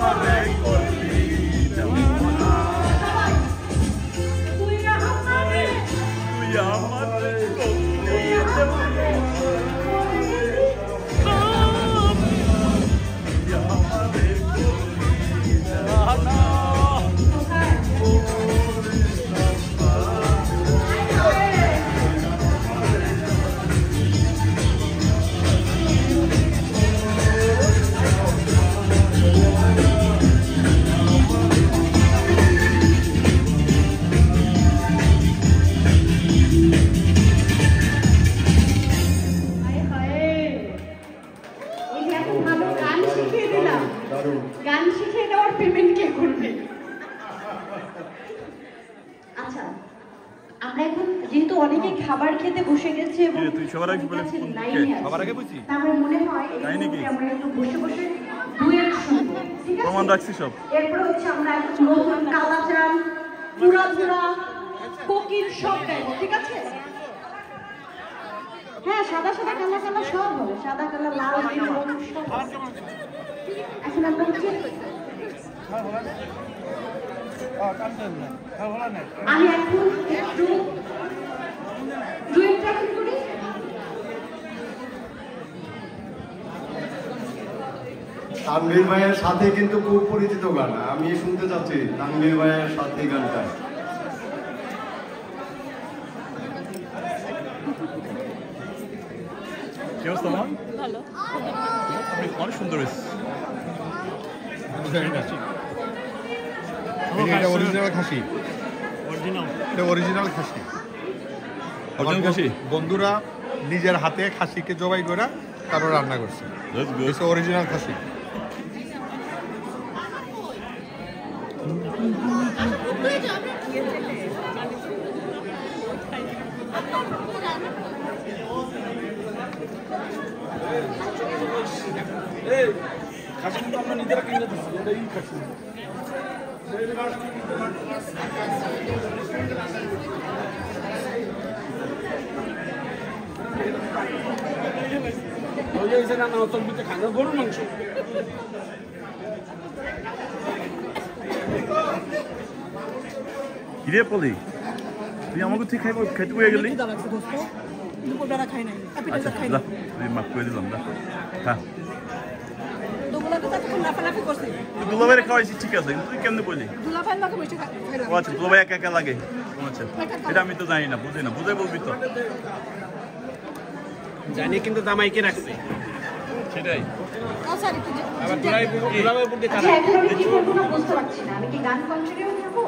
আমারে করলি জামানা তুই আমারে করলি গান শিখিয়ে দেওয়ার পেমেন্ট কে করবে? আচ্ছা, আমরা এখন যেহেতু অনেকে খাবার খেতে বসে গেছে এবং সবার আগে বুঝি আমার মনে হয় আমরা একটু বসে বসে ডুয়েট শুনবো, ঠিক আছে? প্রমাণ রাখছি সব। এরপর হচ্ছে আমরা একটু নতুন কালাচান, পুরা পুরা কোকিল সব গাইবো, ঠিক আছে? হ্যাঁ, সাদা সাদা কালা কালা সব হবে, সাদা কালা লাল নীল সব। এখন আমরা হচ্ছে আমি এখন একটু ডুয়েটটা কি করি। তানভীর ভাইয়ের সাথে কিন্তু খুব পরিচিত গান, আমি শুনতে চাচ্ছি তানভীর ভাইয়ের সাথে গানটা। কি অবস্থা মা? ভালো। অনেক সুন্দর হয়েছে। এটা অরিজিনাল খাসি। এটা অরিজিনাল খাসি। অরিজিনাল খাসি? বন্ধুরা নিজের হাতে খাসিকে জবাই করে তারপর রান্না করছে। অরিজিনাল খাসি। খাসি কিন্তু আমরা নিজেরা কিনে দিচ্ছি, এটাই খাসি। গরুর মাংস কিরে পলি, তুই আমাকে ঠিক খাইতে বয়ে গেলি? আচ্ছা যা, তুই মাফ করে দিলাম, যা হ্যাঁ। দুলাভাইয়ের খাওয়াইছি ঠিক আছে, কিন্তু তুই কেমনে বলি? ও আচ্ছা, দুলাভাই একা একা লাগে। আচ্ছা, এটা আমি তো জানি না, বুঝি না, বুঝে বলবি তো। জানি কিন্তু জামাইকে রাখছে সেটাই। বুঝতে পারছি না, আমি কি গান কন্টিনিউ করবো?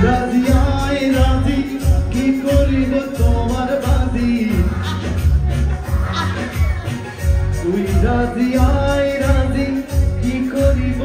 রাজি আয় রাজি কি করিব তোমার বাজি তুই রাজি আয় রাজি কি করিব